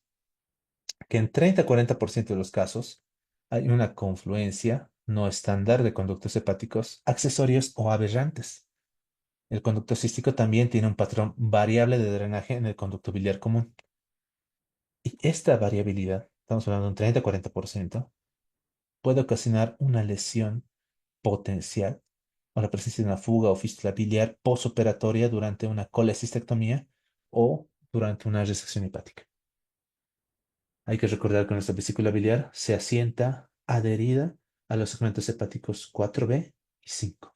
que en 30 a 40% de los casos hay una confluencia no estándar de conductos hepáticos accesorios o aberrantes. El conducto cístico también tiene un patrón variable de drenaje en el conducto biliar común. Y esta variabilidad, estamos hablando de un 30 a 40%, puede ocasionar una lesión potencial o la presencia de una fuga o fístula biliar posoperatoria durante una colecistectomía o durante una resección hepática. Hay que recordar que nuestra vesícula biliar se asienta adherida a los segmentos hepáticos 4B y 5.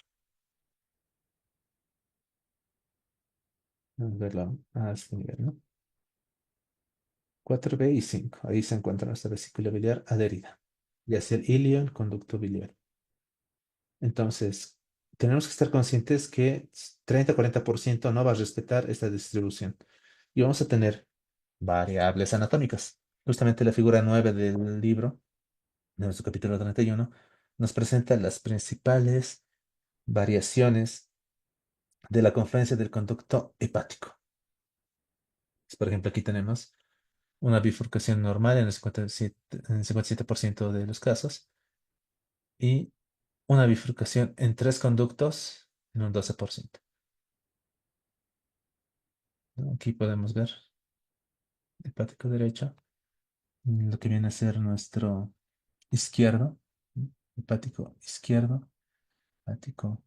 Vamos a verlo a este nivel, ¿no? 4B y 5. Ahí se encuentra nuestra vesícula biliar adherida. Y hacia el ilio, el conducto biliar. Entonces, tenemos que estar conscientes que 30 a 40% no va a respetar esta distribución. Y vamos a tener variables anatómicas. Justamente la figura 9 del libro, de nuestro capítulo 31, nos presenta las principales variaciones de la confluencia del conducto hepático. Por ejemplo, aquí tenemos una bifurcación normal en el 57% de los casos y una bifurcación en tres conductos en un 12%. ¿No? Aquí podemos ver hepático derecho, lo que viene a ser nuestro izquierdo, ¿no? Hepático izquierdo, hepático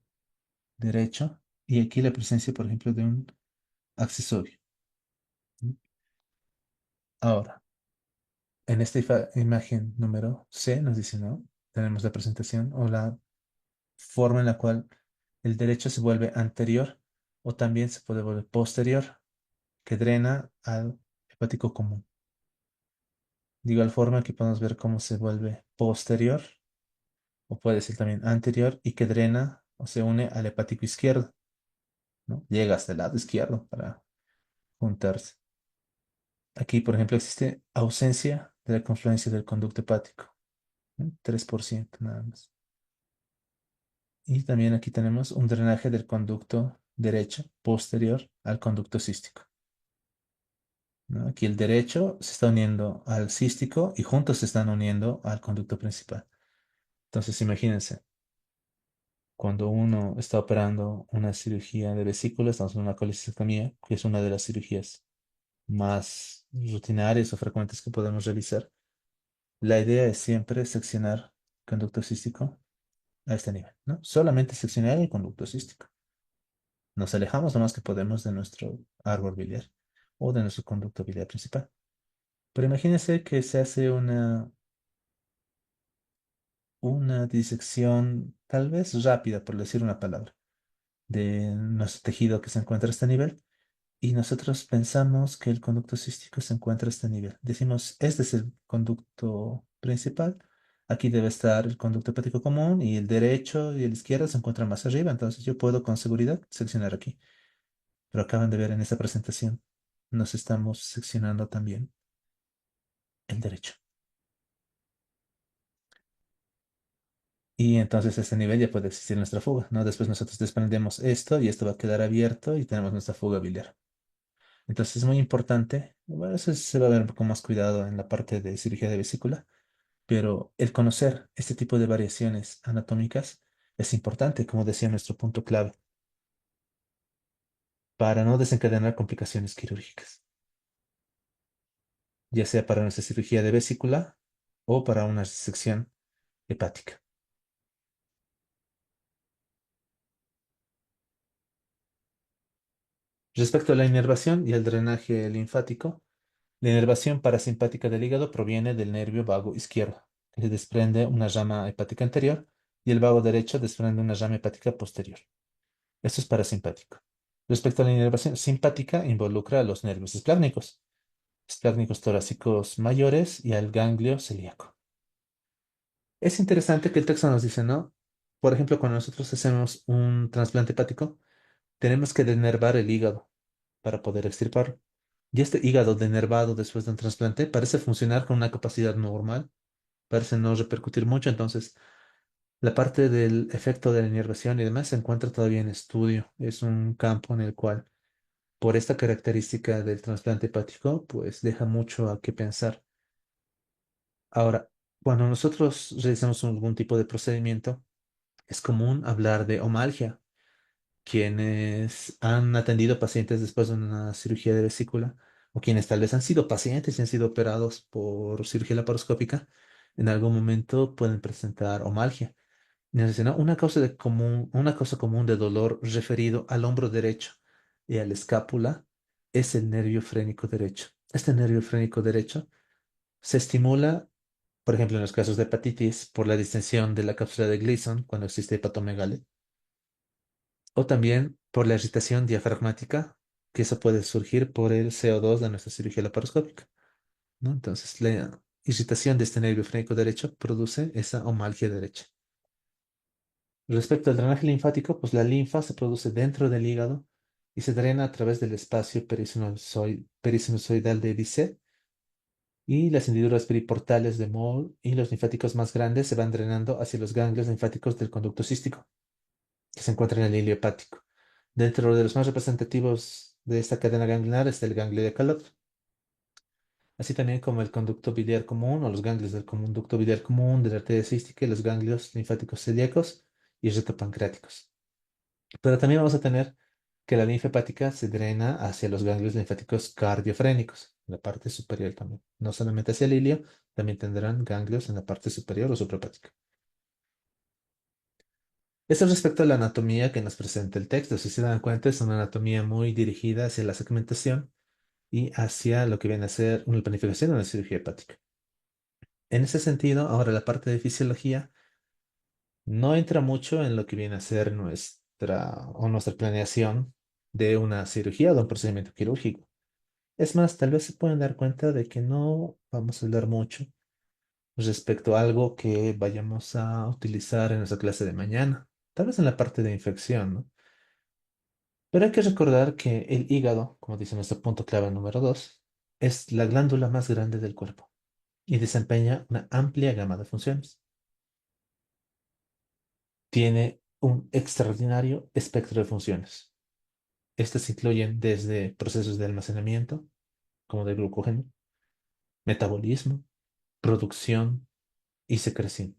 derecho, y aquí la presencia, por ejemplo, de un accesorio. ¿No? Ahora, en esta imagen número C nos dice, ¿no? Tenemos la presentación o la forma en la cual el derecho se vuelve anterior o también se puede volver posterior, que drena al hepático común. De igual forma que podemos ver cómo se vuelve posterior o puede ser también anterior y que drena o se une al hepático izquierdo, ¿no? Llega hasta el lado izquierdo para juntarse. Aquí, por ejemplo, existe ausencia de la confluencia del conducto hepático, ¿no? 3% nada más. Y también aquí tenemos un drenaje del conducto derecho posterior al conducto cístico, ¿no? Aquí el derecho se está uniendo al cístico y juntos se están uniendo al conducto principal. Entonces, imagínense, cuando uno está operando una cirugía de vesícula, estamos en una colecistectomía, que es una de las cirugías más rutinarias o frecuentes que podemos realizar. La idea es siempre seccionar conducto cístico a este nivel, ¿no? Solamente seccionar el conducto cístico. Nos alejamos lo más que podemos de nuestro árbol biliar o de nuestro conducto biliar principal. Pero imagínense que se hace una disección tal vez rápida, por decir una palabra, de nuestro tejido que se encuentra a este nivel y nosotros pensamos que el conducto cístico se encuentra a este nivel. Decimos, este es el conducto principal, aquí debe estar el conducto hepático común y el derecho y el izquierdo se encuentran más arriba, entonces yo puedo con seguridad seccionar aquí. Pero acaban de ver en esta presentación, nos estamos seccionando también el derecho. Y entonces a este nivel ya puede existir nuestra fuga, ¿no? Después nosotros desprendemos esto y esto va a quedar abierto y tenemos nuestra fuga biliar. Entonces es muy importante, bueno, eso se va a ver un poco más cuidado en la parte de cirugía de vesícula, pero el conocer este tipo de variaciones anatómicas es importante, como decía nuestro punto clave, para no desencadenar complicaciones quirúrgicas, ya sea para nuestra cirugía de vesícula o para una sección hepática. Respecto a la inervación y el drenaje linfático, la inervación parasimpática del hígado proviene del nervio vago izquierdo, que se desprende una rama hepática anterior y el vago derecho desprende una rama hepática posterior. Esto es parasimpático. Respecto a la inervación simpática, involucra a los nervios esplácnicos torácicos mayores y al ganglio celíaco. Es interesante que el texto nos dice, ¿no? Por ejemplo, cuando nosotros hacemos un trasplante hepático, tenemos que denervar el hígado para poder extirparlo. Y este hígado denervado después de un trasplante parece funcionar con una capacidad normal, parece no repercutir mucho, entonces la parte del efecto de la inervación y demás se encuentra todavía en estudio. Es un campo en el cual, por esta característica del trasplante hepático, pues deja mucho a qué pensar. Ahora, cuando nosotros realizamos algún tipo de procedimiento, es común hablar de omalgia. Quienes han atendido pacientes después de una cirugía de vesícula o quienes tal vez han sido pacientes y han sido operados por cirugía laparoscópica, en algún momento pueden presentar omalgia. Nos dice, ¿no? Una causa común de dolor referido al hombro derecho y a la escápula es el nervio frénico derecho. Este nervio frénico derecho se estimula, por ejemplo, en los casos de hepatitis, por la distensión de la cápsula de Gleason cuando existe hepatomegalia o también por la irritación diafragmática, que eso puede surgir por el CO2 de nuestra cirugía laparoscópica, ¿no? Entonces, la irritación de este nervio frénico derecho produce esa omalgia derecha. Respecto al drenaje linfático, pues la linfa se produce dentro del hígado y se drena a través del espacio perisinusoidal de Bicet y las hendiduras periportales de Moll y los linfáticos más grandes se van drenando hacia los ganglios linfáticos del conducto cístico, que se encuentra en el hilio hepático. Dentro de los más representativos de esta cadena ganglionar está el ganglio de Calot. así también como el conducto biliar común o los ganglios del conducto biliar común, de la arteria cística y los ganglios linfáticos celíacos y retopancreáticos. Pero también vamos a tener que la linfa hepática se drena hacia los ganglios linfáticos cardiofrénicos, en la parte superior también. No solamente hacia el ilio, también tendrán ganglios en la parte superior o suprahepática. Esto respecto a la anatomía que nos presenta el texto. Si se dan cuenta, es una anatomía muy dirigida hacia la segmentación y hacia lo que viene a ser una planificación de una cirugía hepática. En ese sentido, ahora la parte de fisiología no entra mucho en lo que viene a ser nuestra planeación de una cirugía o de un procedimiento quirúrgico. Es más, tal vez se pueden dar cuenta de que no vamos a hablar mucho respecto a algo que vayamos a utilizar en nuestra clase de mañana, tal vez en la parte de infección, ¿no? Pero hay que recordar que el hígado, como dice nuestro punto clave número 2, es la glándula más grande del cuerpo y desempeña una amplia gama de funciones. Tiene un extraordinario espectro de funciones. Estas incluyen desde procesos de almacenamiento, como de glucógeno, metabolismo, producción y secreción.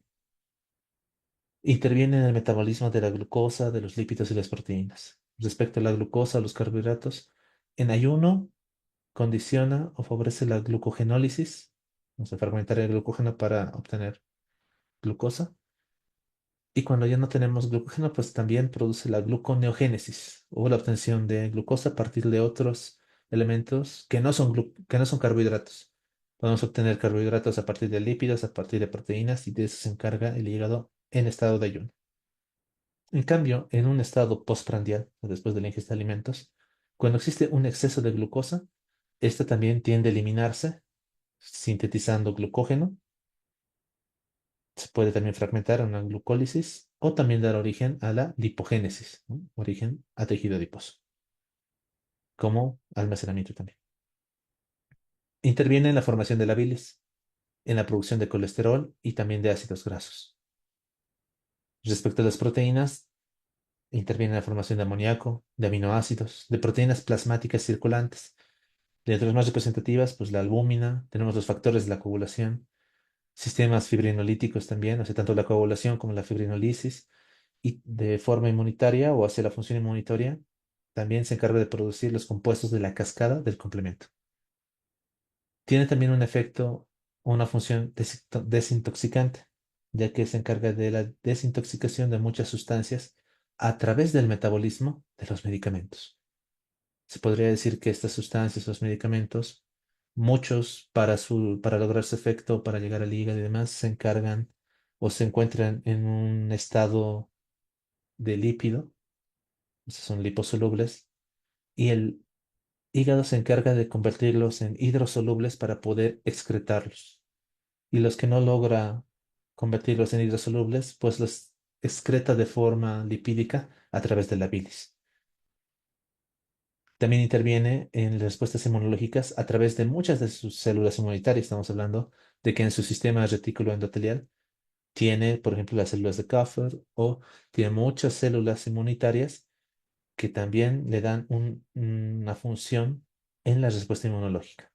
Interviene en el metabolismo de la glucosa, de los lípidos y las proteínas. Respecto a la glucosa o los carbohidratos, en ayuno condiciona o favorece la glucogenólisis, o sea, fermentar el glucógeno para obtener glucosa. Y cuando ya no tenemos glucógeno, pues también produce la gluconeogénesis o la obtención de glucosa a partir de otros elementos que no son carbohidratos. Podemos obtener carbohidratos a partir de lípidos, a partir de proteínas y de eso se encarga el hígado en estado de ayuno. En cambio, en un estado postprandial, o después de la ingesta de alimentos, cuando existe un exceso de glucosa, esta también tiende a eliminarse sintetizando glucógeno. Se puede también fragmentar en una glucólisis o también dar origen a la lipogénesis, ¿no? Origen a tejido adiposo, como almacenamiento también. Interviene en la formación de la bilis, en la producción de colesterol y también de ácidos grasos. Respecto a las proteínas, interviene en la formación de amoníaco, de aminoácidos, de proteínas plasmáticas circulantes. De entre las más representativas, pues la albúmina, tenemos los factores de la coagulación, sistemas fibrinolíticos también, o sea, tanto la coagulación como la fibrinolisis, y de forma inmunitaria o hacia la función inmunitaria, también se encarga de producir los compuestos de la cascada del complemento. Tiene también un efecto o una función desintoxicante, ya que se encarga de la desintoxicación de muchas sustancias a través del metabolismo de los medicamentos. Se podría decir que estas sustancias, los medicamentos, muchos para lograr su efecto, para llegar al hígado y demás, se encargan o se encuentran en un estado de lípido, o sea, son liposolubles, y el hígado se encarga de convertirlos en hidrosolubles para poder excretarlos. Y los que no logra convertirlos en hidrosolubles, pues los excreta de forma lipídica a través de la bilis. También interviene en las respuestas inmunológicas a través de muchas de sus células inmunitarias. Estamos hablando de que en su sistema retículo endotelial tiene, por ejemplo, las células de Kupffer o tiene muchas células inmunitarias que también le dan una función en la respuesta inmunológica.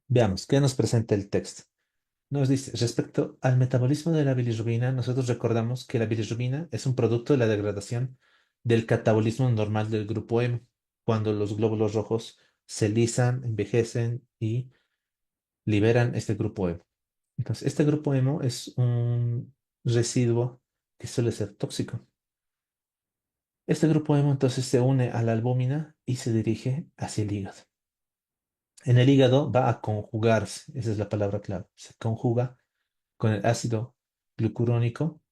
Veamos, ¿qué nos presenta el texto? Nos dice, respecto al metabolismo de la bilirrubina, nosotros recordamos que la bilirrubina es un producto de la degradación del catabolismo normal del grupo M, cuando los glóbulos rojos se lisan, envejecen y liberan este grupo M. Entonces, este grupo M es un residuo que suele ser tóxico. Este grupo M entonces se une a la albúmina y se dirige hacia el hígado. En el hígado va a conjugarse, esa es la palabra clave, se conjuga con el ácido glucurónico,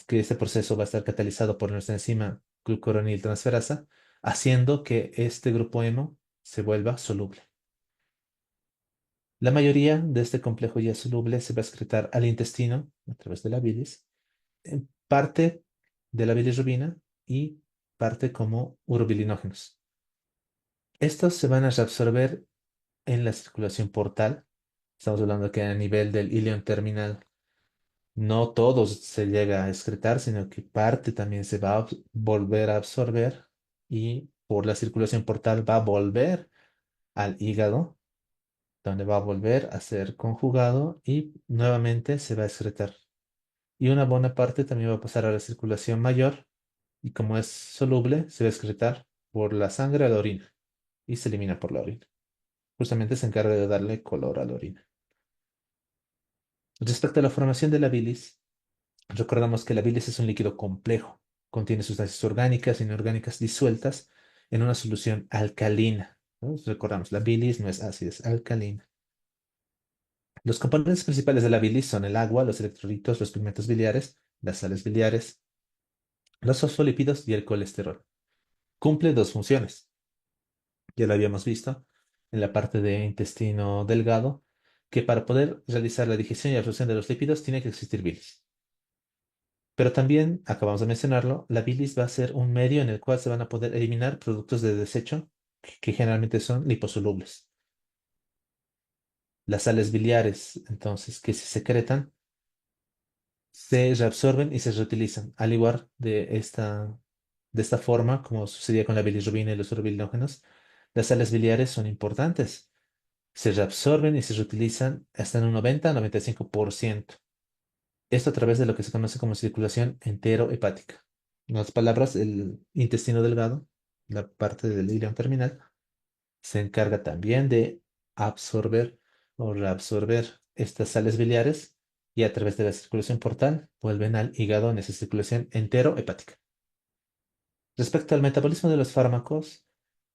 que este proceso va a estar catalizado por nuestra enzima glucuroniltransferasa, haciendo que este grupo hemo se vuelva soluble. La mayoría de este complejo ya soluble se va a excretar al intestino a través de la bilis, en parte de la bilirrubina y parte como urobilinógenos. Estos se van a reabsorber en la circulación portal. Estamos hablando que a nivel del ilion terminal no todo se llega a excretar, sino que parte también se va a volver a absorber y por la circulación portal va a volver al hígado, donde va a volver a ser conjugado y nuevamente se va a excretar. Y una buena parte también va a pasar a la circulación mayor y como es soluble, se va a excretar por la sangre a la orina y se elimina por la orina. Justamente se encarga de darle color a la orina. Respecto a la formación de la bilis, recordamos que la bilis es un líquido complejo. Contiene sustancias orgánicas e inorgánicas disueltas en una solución alcalina, ¿no? Recordamos, la bilis no es ácida, es alcalina. Los componentes principales de la bilis son el agua, los electrolitos, los pigmentos biliares, las sales biliares, los fosfolípidos y el colesterol. Cumple dos funciones. Ya lo habíamos visto en la parte de intestino delgado, que para poder realizar la digestión y absorción de los lípidos tiene que existir bilis. Pero también, acabamos de mencionarlo, la bilis va a ser un medio en el cual se van a poder eliminar productos de desecho que generalmente son liposolubles. Las sales biliares, entonces, que se secretan, se reabsorben y se reutilizan, al igual de esta forma, como sucedía con la bilirrubina y los urobilinógenos, las sales biliares son importantes. Se reabsorben y se reutilizan hasta en un 90 a 95%. Esto a través de lo que se conoce como circulación enterohepática. En otras palabras, el intestino delgado, la parte del ileón terminal, se encarga también de absorber o reabsorber estas sales biliares y a través de la circulación portal vuelven al hígado en esa circulación enterohepática. Respecto al metabolismo de los fármacos,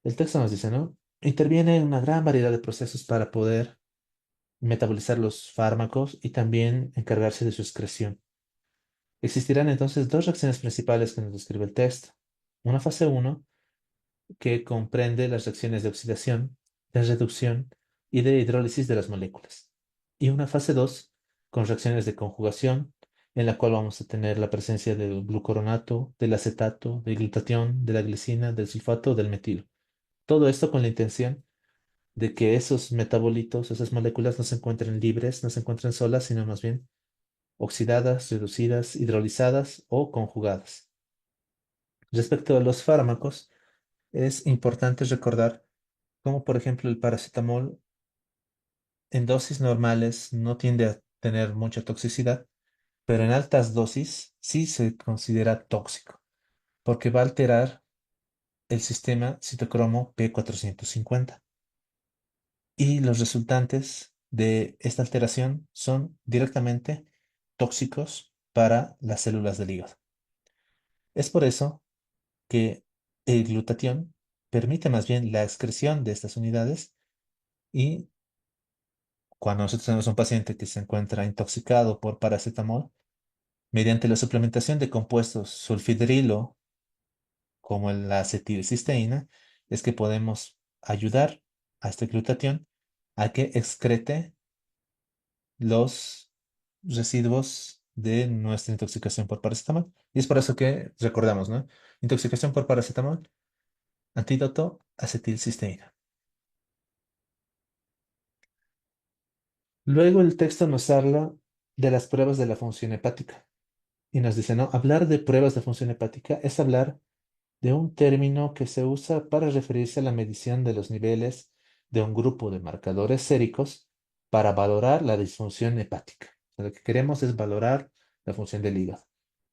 el texto nos dice, ¿no? Interviene en una gran variedad de procesos para poder metabolizar los fármacos y también encargarse de su excreción. Existirán entonces dos reacciones principales que nos describe el texto. Una fase uno que comprende las reacciones de oxidación, de reducción y de hidrólisis de las moléculas. Y una fase 2 con reacciones de conjugación, en la cual vamos a tener la presencia del glucoronato, del acetato, del glutatión, de la glicina, del sulfato, del metilo. Todo esto con la intención de que esos metabolitos, esas moléculas no se encuentren libres, no se encuentren solas, sino más bien oxidadas, reducidas, hidrolizadas o conjugadas. Respecto a los fármacos, es importante recordar cómo, por ejemplo, el paracetamol en dosis normales no tiende a tener mucha toxicidad, pero en altas dosis sí se considera tóxico, porque va a alterar el sistema citocromo P450. Y los resultantes de esta alteración son directamente tóxicos para las células del hígado. Es por eso que el glutatión permite más bien la excreción de estas unidades y cuando nosotros tenemos un paciente que se encuentra intoxicado por paracetamol, mediante la suplementación de compuestos sulfidrilo, como la acetilcisteína, es que podemos ayudar a este glutatión a que excrete los residuos de nuestra intoxicación por paracetamol. Y es por eso que recordamos, ¿no? Intoxicación por paracetamol, antídoto, acetilcisteína. Luego el texto nos habla de las pruebas de la función hepática y nos dice, ¿no? Hablar de pruebas de función hepática es hablar de un término que se usa para referirse a la medición de los niveles de un grupo de marcadores séricos para valorar la disfunción hepática. Lo que queremos es valorar la función del hígado.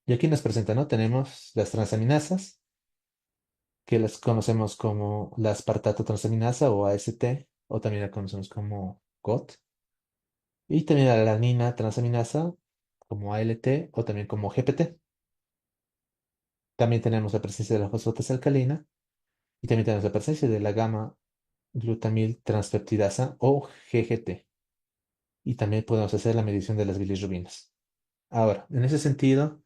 Y aquí nos presenta, ¿no? Tenemos las transaminasas, que las conocemos como la aspartato transaminasa o AST, o también la conocemos como GOT. Y también la alanina transaminasa como ALT o también como GPT. También tenemos la presencia de la fosfatasa alcalina y también tenemos la presencia de la gamma glutamil transpeptidasa o GGT. Y también podemos hacer la medición de las bilirrubinas. Ahora, en ese sentido,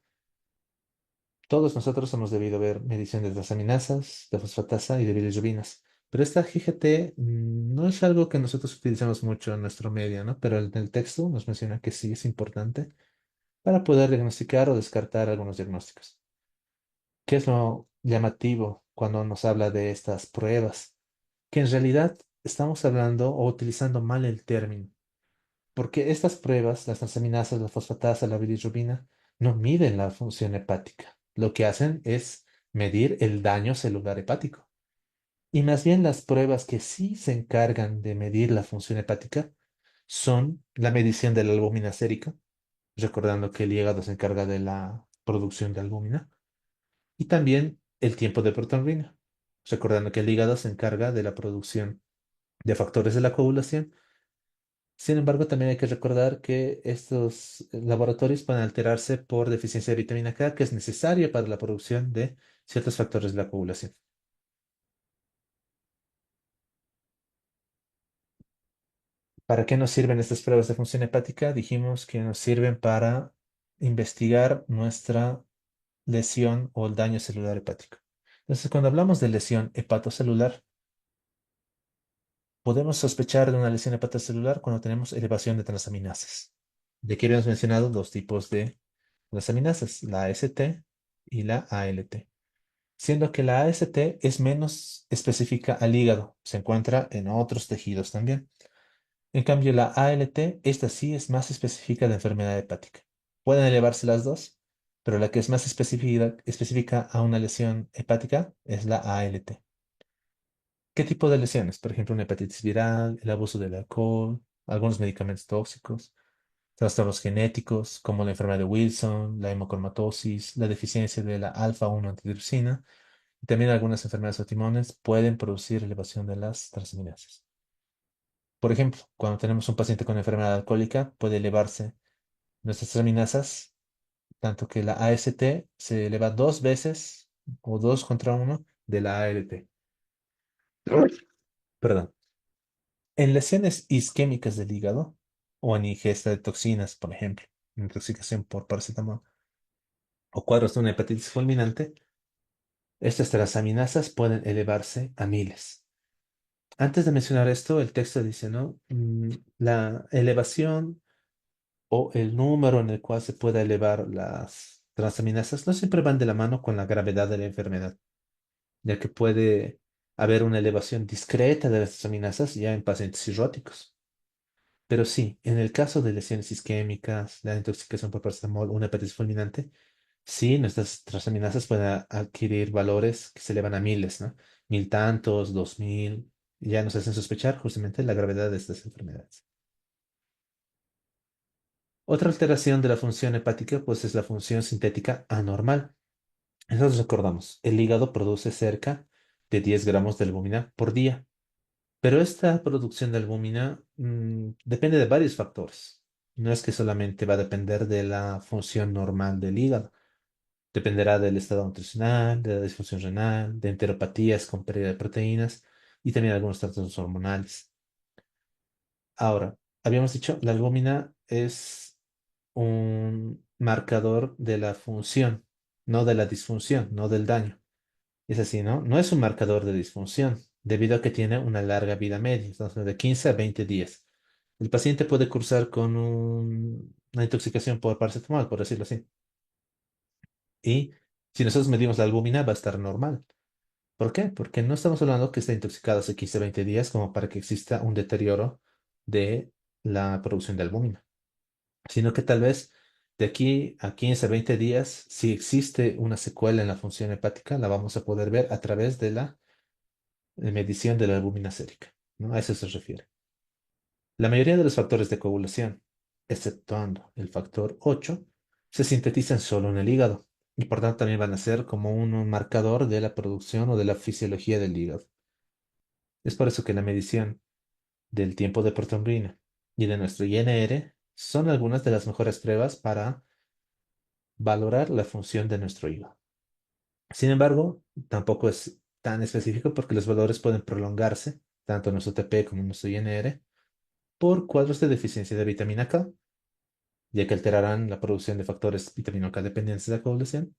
todos nosotros hemos debido ver medición de transaminasas, de fosfatasa y de bilirrubinas. Pero esta GGT no es algo que nosotros utilizamos mucho en nuestro medio, ¿no? Pero en el texto nos menciona que sí es importante para poder diagnosticar o descartar algunos diagnósticos. ¿Qué es lo llamativo cuando nos habla de estas pruebas? Que en realidad estamos hablando o utilizando mal el término, porque estas pruebas, las transaminasas, la fosfatasa, la bilirrubina, no miden la función hepática. Lo que hacen es medir el daño celular hepático. Y más bien las pruebas que sí se encargan de medir la función hepática son la medición de la albúmina sérica, recordando que el hígado se encarga de la producción de albúmina, y también el tiempo de protonrina, recordando que el hígado se encarga de la producción de factores de la coagulación. Sin embargo, también hay que recordar que estos laboratorios pueden alterarse por deficiencia de vitamina K, que es necesaria para la producción de ciertos factores de la coagulación. ¿Para qué nos sirven estas pruebas de función hepática? Dijimos que nos sirven para investigar nuestra lesión o el daño celular hepático. Entonces, cuando hablamos de lesión hepatocelular, podemos sospechar de una lesión hepatocelular cuando tenemos elevación de transaminasas. De aquí habíamos mencionado dos tipos de transaminasas, la AST y la ALT, siendo que la AST es menos específica al hígado, se encuentra en otros tejidos también. En cambio, la ALT, esta sí es más específica de enfermedad hepática. Pueden elevarse las dos, pero la que es más específica a una lesión hepática es la ALT. ¿Qué tipo de lesiones? Por ejemplo, una hepatitis viral, el abuso del alcohol, algunos medicamentos tóxicos, trastornos genéticos como la enfermedad de Wilson, la hemocromatosis, la deficiencia de la alfa-1 antitrypsina y también algunas enfermedades autoinmunes pueden producir elevación de las transaminasas. Por ejemplo, cuando tenemos un paciente con enfermedad alcohólica, puede elevarse nuestras transaminasas, tanto que la AST se eleva dos veces o 2 contra 1 de la ALT. Perdón. En lesiones isquémicas del hígado o en ingesta de toxinas, por ejemplo, intoxicación por paracetamol o cuadros de una hepatitis fulminante, estas transaminasas pueden elevarse a miles. Antes de mencionar esto, el texto dice, ¿no? La elevación o el número en el cual se puede elevar las transaminasas no siempre van de la mano con la gravedad de la enfermedad, ya que puede haber una elevación discreta de las transaminasas ya en pacientes cirróticos. Pero sí, en el caso de lesiones isquémicas, la intoxicación por paracetamol, una hepatitis fulminante, sí, nuestras transaminasas pueden adquirir valores que se elevan a miles, ¿no? Mil tantos, 2000, y ya nos hacen sospechar justamente la gravedad de estas enfermedades. Otra alteración de la función hepática, pues es la función sintética anormal. Nosotros recordamos, el hígado produce cerca de 10 gramos de albúmina por día, pero esta producción de albúmina depende de varios factores. No es que solamente va a depender de la función normal del hígado, dependerá del estado nutricional, de la disfunción renal, de enteropatías con pérdida de proteínas y también algunos trastornos hormonales. Ahora, habíamos dicho, la albúmina es un marcador de la función, no de la disfunción, no del daño. Es así, ¿no? No es un marcador de disfunción, debido a que tiene una larga vida media, entonces de 15 a 20 días. El paciente puede cursar con una intoxicación por paracetamol, por decirlo así. Y si nosotros medimos la albúmina, va a estar normal. ¿Por qué? Porque no estamos hablando que esté intoxicado hace 15 a 20 días como para que exista un deterioro de la producción de albúmina, sino que tal vez de aquí a 15 a 20 días, si existe una secuela en la función hepática, la vamos a poder ver a través de la medición de la albúmina sérica, ¿no? A eso se refiere. La mayoría de los factores de coagulación, exceptuando el factor 8, se sintetizan solo en el hígado y por tanto también van a ser como un marcador de la producción o de la fisiología del hígado. Es por eso que la medición del tiempo de protonrina y de nuestro INR son algunas de las mejores pruebas para valorar la función de nuestro hígado. Sin embargo, tampoco es tan específico porque los valores pueden prolongarse, tanto en nuestro TP como en nuestro INR, por cuadros de deficiencia de vitamina K, ya que alterarán la producción de factores vitamina K dependientes de la coagulación,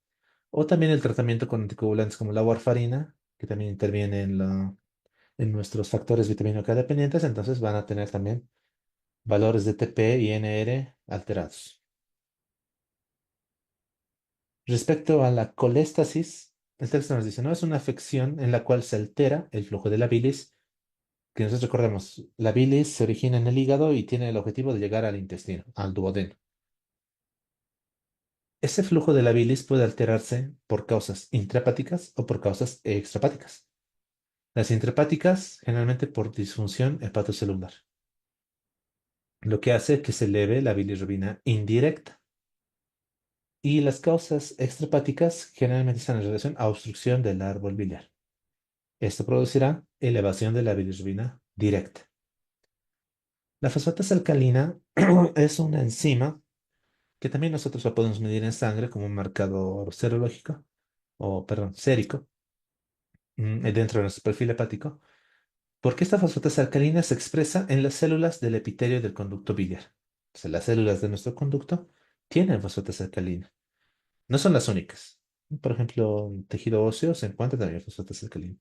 o también el tratamiento con anticoagulantes como la warfarina, que también interviene en nuestros factores vitamina K dependientes, entonces van a tener también valores de TP y NR alterados. Respecto a la coléstasis, el texto nos dice, no es una afección en la cual se altera el flujo de la bilis, que nosotros recordemos, la bilis se origina en el hígado y tiene el objetivo de llegar al intestino, al duodeno. Ese flujo de la bilis puede alterarse por causas intrahepáticas o por causas extrahepáticas. Las intrahepáticas, generalmente por disfunción hepatocelular, lo que hace que se eleve la bilirrubina indirecta. Y las causas extrahepáticas generalmente están en relación a obstrucción del árbol biliar. Esto producirá elevación de la bilirrubina directa. La fosfatasa alcalina es una enzima que también nosotros la podemos medir en sangre como un marcador serológico, o perdón, sérico, dentro de nuestro perfil hepático, porque esta fosfatasa alcalina se expresa en las células del epitelio del conducto biliar. O sea, las células de nuestro conducto tienen fosfatasa alcalina. No son las únicas. Por ejemplo, en tejido óseo se encuentra también fosfatasa alcalina.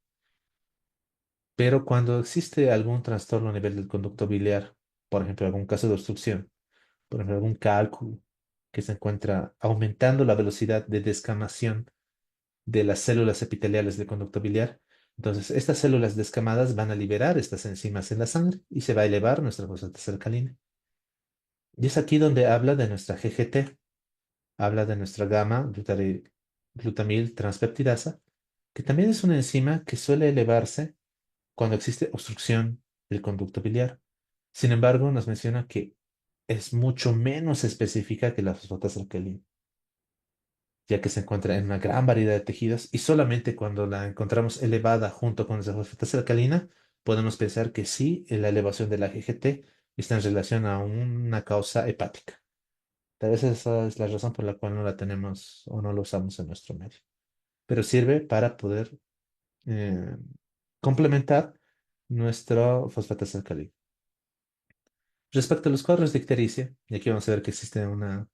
Pero cuando existe algún trastorno a nivel del conducto biliar, por ejemplo, algún caso de obstrucción, por ejemplo, algún cálculo que se encuentra aumentando la velocidad de descamación de las células epiteliales del conducto biliar, entonces estas células descamadas van a liberar estas enzimas en la sangre y se va a elevar nuestra fosfatasa alcalina. Y es aquí donde habla de nuestra GGT, habla de nuestra glutamil transpeptidasa, que también es una enzima que suele elevarse cuando existe obstrucción del conducto biliar. Sin embargo, nos menciona que es mucho menos específica que la fosfatasa alcalina, ya que se encuentra en una gran variedad de tejidos y solamente cuando la encontramos elevada junto con esa fosfatasa alcalina, podemos pensar que sí, la elevación de la GGT está en relación a una causa hepática. Tal vez esa es la razón por la cual no la tenemos o no la usamos en nuestro medio, pero sirve para poder eh, complementar nuestro fosfatasa alcalina. Respecto a los cuadros de ictericia, y aquí vamos a ver que existe una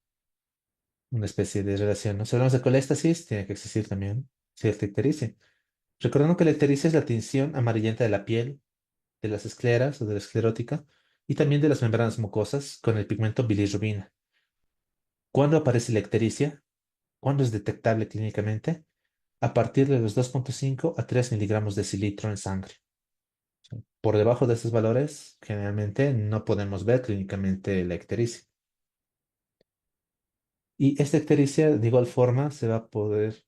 especie de relación, ¿no? Si hablamos de coléstasis, tiene que existir también cierta ictericia. Recordando que la ictericia es la tinción amarillenta de la piel, de las escleras o de la esclerótica, y también de las membranas mucosas con el pigmento bilirrubina. ¿Cuándo aparece la ictericia? ¿Cuándo es detectable clínicamente? A partir de los 2,5 a 3 miligramos de cilitro en sangre. Por debajo de estos valores, generalmente no podemos ver clínicamente la ictericia. Y esta ictericia, de igual forma, se va a poder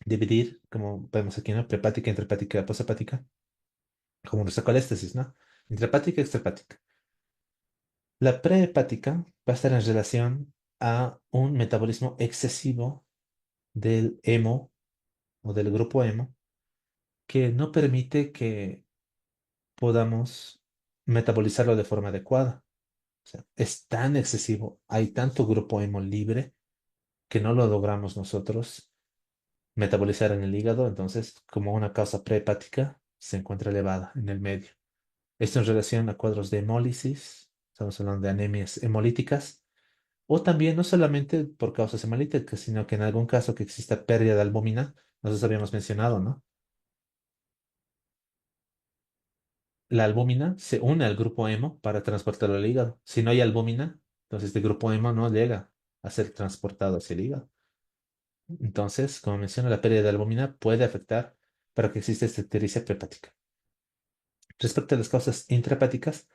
dividir, como vemos aquí, ¿no? Prehepática, intrahepática, posthepática, como nuestra coléstasis, ¿no? Intrahepática, extrahepática. La prehepática va a estar en relación a un metabolismo excesivo del hemo o del grupo hemo que no permite que podamos metabolizarlo de forma adecuada. O sea, es tan excesivo, hay tanto grupo hemo libre que no lo logramos nosotros metabolizar en el hígado, entonces como una causa prehepática se encuentra elevada en el medio. Esto en relación a cuadros de hemólisis, estamos hablando de anemias hemolíticas, o también no solamente por causas hemolíticas, sino que en algún caso que exista pérdida de albúmina, nosotros habíamos mencionado, ¿no? La albúmina se une al grupo hemo para transportarlo al hígado. Si no hay albúmina, entonces este grupo hemo no llega a ser transportado hacia el hígado. Entonces, como menciono, la pérdida de albúmina puede afectar para que exista esta ictericia prehepática. Respecto a las causas intrahepáticas,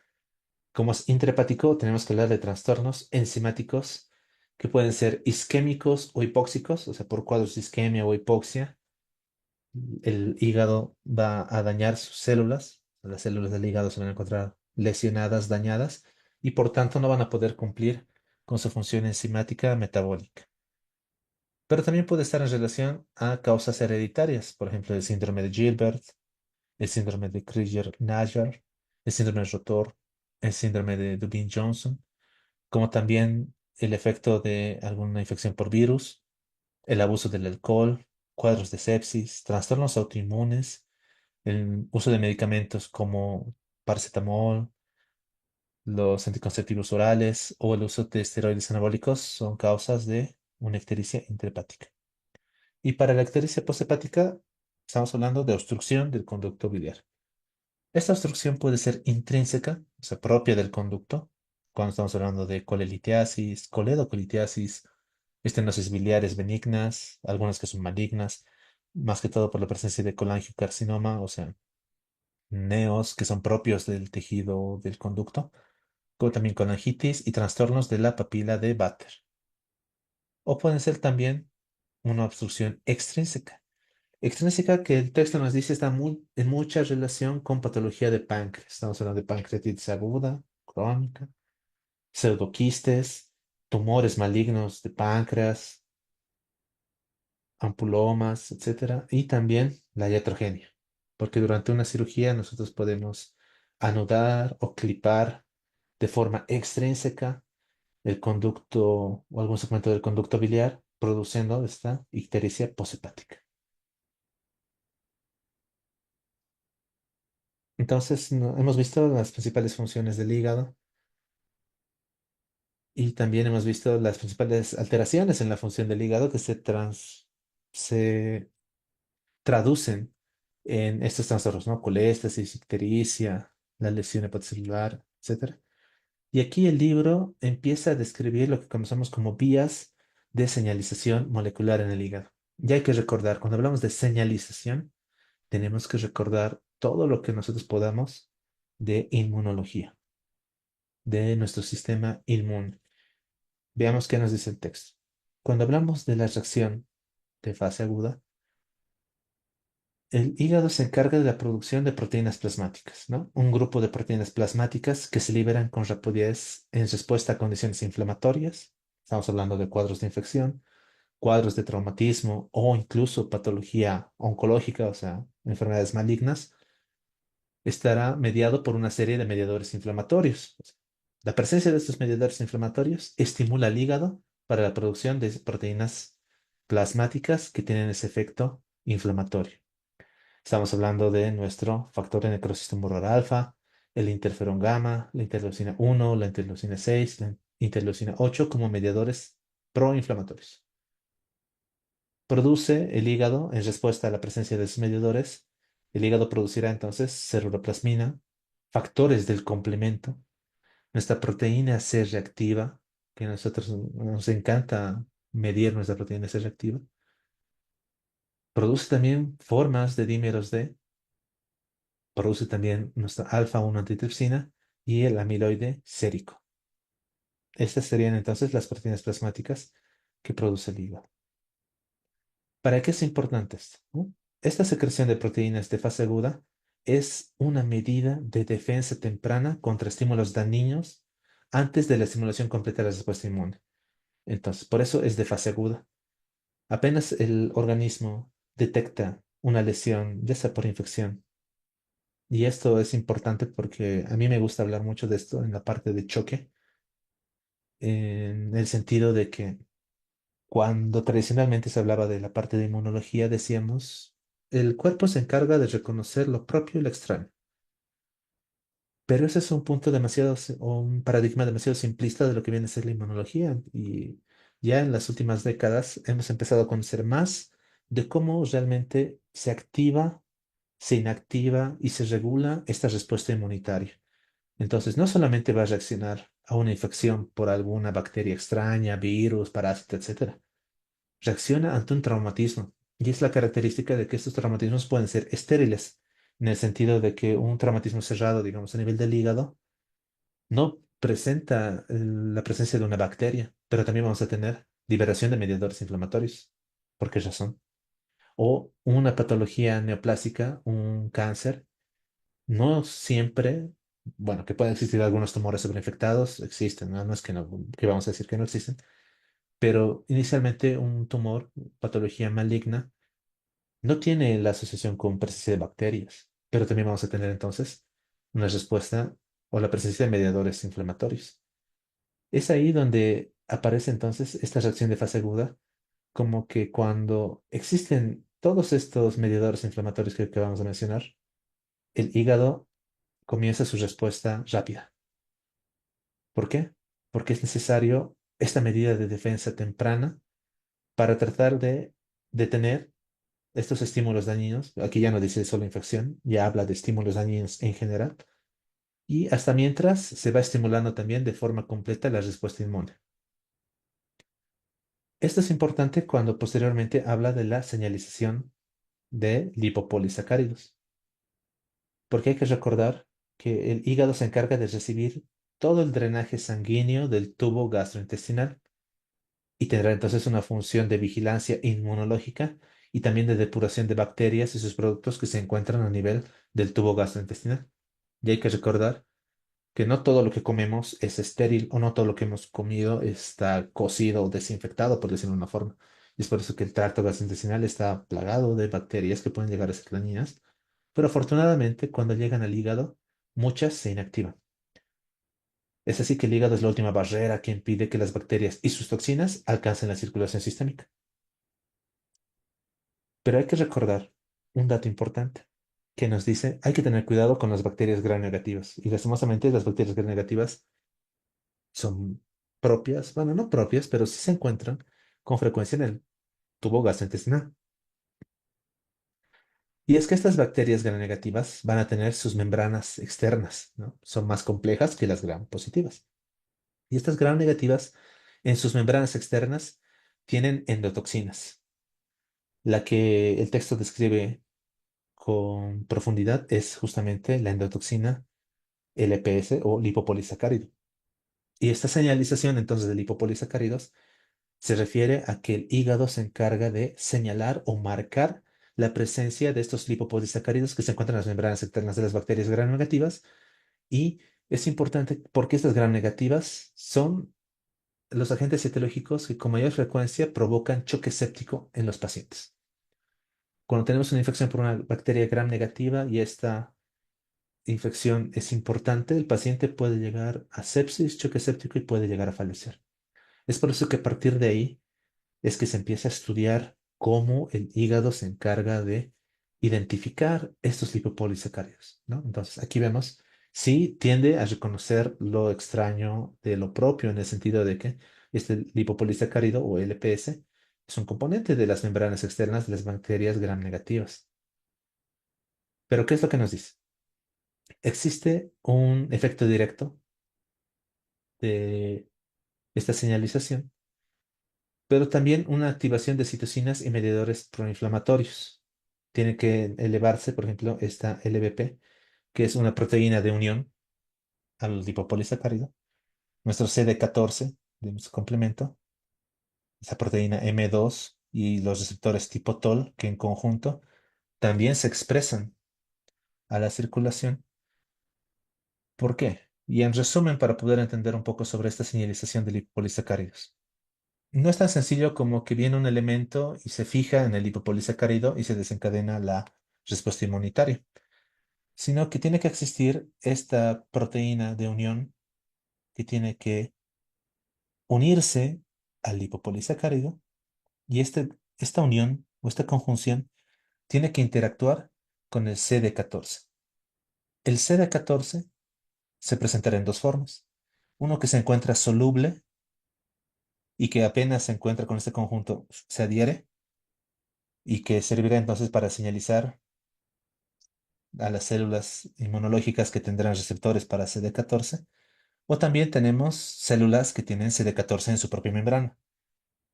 como es intrahepático, tenemos que hablar de trastornos enzimáticos que pueden ser isquémicos o hipóxicos, o sea, por cuadros de isquemia o hipoxia, el hígado va a dañar sus células, las células del hígado se van a encontrar lesionadas, dañadas, y por tanto no van a poder cumplir con su función enzimática metabólica. Pero también puede estar en relación a causas hereditarias, por ejemplo, el síndrome de Gilbert, el síndrome de Crigler-Najjar, el síndrome de Rotor, el síndrome de Dubin-Johnson, como también el efecto de alguna infección por virus, el abuso del alcohol, cuadros de sepsis, trastornos autoinmunes, el uso de medicamentos como paracetamol, los anticonceptivos orales o el uso de esteroides anabólicos son causas de una ictericia intrahepática. Y para la ictericia posthepática, estamos hablando de obstrucción del conducto biliar. Esta obstrucción puede ser intrínseca, o sea, propia del conducto, cuando estamos hablando de colelitiasis, coledocolitiasis, estenosis biliares benignas, algunas que son malignas, más que todo por la presencia de colangiocarcinoma, o sea, neos que son propios del tejido del conducto, como también colangitis y trastornos de la papila de Batter. O pueden ser también una obstrucción extrínseca, Extrínseca que el texto nos dice está en mucha relación con patología de páncreas. Estamos hablando de pancreatitis aguda, crónica, pseudoquistes, tumores malignos de páncreas, ampulomas, etcétera, y también la iatrogenia, porque durante una cirugía nosotros podemos anudar o clipar de forma extrínseca el conducto o algún segmento del conducto biliar, produciendo esta ictericia posthepática. Entonces, hemos visto las principales funciones del hígado y también hemos visto las principales alteraciones en la función del hígado que se traducen en estos trastornos, ¿no? Colestesis, ictericia, la lesión hepatocelular, etcétera. Y aquí el libro empieza a describir lo que conocemos como vías de señalización molecular en el hígado. Y hay que recordar, cuando hablamos de señalización, tenemos que recordar todo lo que nosotros podamos de inmunología, de nuestro sistema inmune. Veamos qué nos dice el texto. Cuando hablamos de la reacción de fase aguda, el hígado se encarga de la producción de proteínas plasmáticas, ¿no? Un grupo de proteínas plasmáticas que se liberan con rapidez en respuesta a condiciones inflamatorias. Estamos hablando de cuadros de infección, cuadros de traumatismo o incluso patología oncológica, o sea, enfermedades malignas. Estará mediado por una serie de mediadores inflamatorios. La presencia de estos mediadores inflamatorios estimula al hígado para la producción de proteínas plasmáticas que tienen ese efecto inflamatorio. Estamos hablando de nuestro factor de necrosis tumoral alfa, el interferón gamma, la interleucina 1, la interleucina 6, la interleucina 8 como mediadores proinflamatorios. Produce el hígado en respuesta a la presencia de esos mediadores. El hígado producirá entonces ceruloplasmina, factores del complemento, nuestra proteína C reactiva, que a nosotros nos encanta medir nuestra proteína C reactiva. Produce también formas de dímeros D, produce también nuestra alfa-1 antitripsina y el amiloide sérico. Estas serían entonces las proteínas plasmáticas que produce el hígado. ¿Para qué es importante esto? ¿No? Esta secreción de proteínas de fase aguda es una medida de defensa temprana contra estímulos dañinos antes de la estimulación completa de la respuesta inmune. Entonces, por eso es de fase aguda. Apenas el organismo detecta una lesión, ya sea por infección, y esto es importante porque a mí me gusta hablar mucho de esto en la parte de choque, en el sentido de que cuando tradicionalmente se hablaba de la parte de inmunología, decíamos, el cuerpo se encarga de reconocer lo propio y lo extraño. Pero ese es un punto demasiado, o un paradigma demasiado simplista de lo que viene a ser la inmunología. Y ya en las últimas décadas hemos empezado a conocer más de cómo realmente se activa, se inactiva y se regula esta respuesta inmunitaria. Entonces, no solamente va a reaccionar a una infección por alguna bacteria extraña, virus, parásito, etcétera. Reacciona ante un traumatismo. Y es la característica de que estos traumatismos pueden ser estériles, en el sentido de que un traumatismo cerrado, digamos, a nivel del hígado, no presenta la presencia de una bacteria, pero también vamos a tener liberación de mediadores inflamatorios. ¿Por qué razón? O una patología neoplásica, un cáncer, no siempre, bueno, que pueden existir algunos tumores sobreinfectados, existen, ¿no? No es que no, que vamos a decir que no existen, pero inicialmente un tumor, patología maligna, no tiene la asociación con presencia de bacterias, pero también vamos a tener entonces una respuesta o la presencia de mediadores inflamatorios. Es ahí donde aparece entonces esta reacción de fase aguda, como que cuando existen todos estos mediadores inflamatorios que acabamos de mencionar, el hígado comienza su respuesta rápida. ¿Por qué? Porque es necesario esta medida de defensa temprana para tratar de detener estos estímulos dañinos. Aquí ya no dice solo infección, ya habla de estímulos dañinos en general. Y hasta mientras se va estimulando también de forma completa la respuesta inmune. Esto es importante cuando posteriormente habla de la señalización de lipopolisacáridos, porque hay que recordar que el hígado se encarga de recibir todo el drenaje sanguíneo del tubo gastrointestinal y tendrá entonces una función de vigilancia inmunológica y también de depuración de bacterias y sus productos que se encuentran a nivel del tubo gastrointestinal. Y hay que recordar que no todo lo que comemos es estéril o no todo lo que hemos comido está cocido o desinfectado, por decirlo de una forma. Y es por eso que el tracto gastrointestinal está plagado de bacterias que pueden llegar a ser dañinas, pero afortunadamente cuando llegan al hígado, muchas se inactivan. Es así que el hígado es la última barrera que impide que las bacterias y sus toxinas alcancen la circulación sistémica. Pero hay que recordar un dato importante que nos dice hay que tener cuidado con las bacterias gram negativas. Y lastimosamente las bacterias gram negativas son propias, bueno, no propias, pero sí se encuentran con frecuencia en el tubo gastrointestinal. Y es que estas bacterias gram negativas van a tener sus membranas externas, ¿no? Son más complejas que las gram positivas. Y estas gram negativas en sus membranas externas tienen endotoxinas. La que el texto describe con profundidad es justamente la endotoxina LPS o lipopolisacárido. Y esta señalización entonces de lipopolisacáridos se refiere a que el hígado se encarga de señalar o marcar la presencia de estos lipopolisacáridos que se encuentran en las membranas externas de las bacterias gram negativas. Y es importante porque estas gram negativas son los agentes etiológicos que con mayor frecuencia provocan choque séptico en los pacientes. Cuando tenemos una infección por una bacteria gram negativa y esta infección es importante, el paciente puede llegar a sepsis, choque séptico y puede llegar a fallecer. Es por eso que a partir de ahí es que se empieza a estudiar cómo el hígado se encarga de identificar estos lipopolisacáridos, ¿no? Entonces, aquí vemos, sí tiende a reconocer lo extraño de lo propio en el sentido de que este lipopolisacárido o LPS es un componente de las membranas externas de las bacterias gram negativas. Pero, ¿qué es lo que nos dice? Existe un efecto directo de esta señalización, pero también una activación de citocinas y mediadores proinflamatorios. Tiene que elevarse, por ejemplo, esta LBP, que es una proteína de unión al lipopolisacárido, nuestro CD14 de nuestro complemento, esa proteína M2 y los receptores tipo TOL, que en conjunto también se expresan a la circulación. ¿Por qué? Y en resumen, para poder entender un poco sobre esta señalización de lipopolisacáridos. No es tan sencillo como que viene un elemento y se fija en el lipopolisacárido y se desencadena la respuesta inmunitaria, sino que tiene que existir esta proteína de unión que tiene que unirse al lipopolisacárido y esta unión o esta conjunción tiene que interactuar con el CD14. El CD14 se presentará en dos formas. Uno que se encuentra soluble y que apenas se encuentra con este conjunto se adhiere y que servirá entonces para señalizar a las células inmunológicas que tendrán receptores para CD14, o también tenemos células que tienen CD14 en su propia membrana.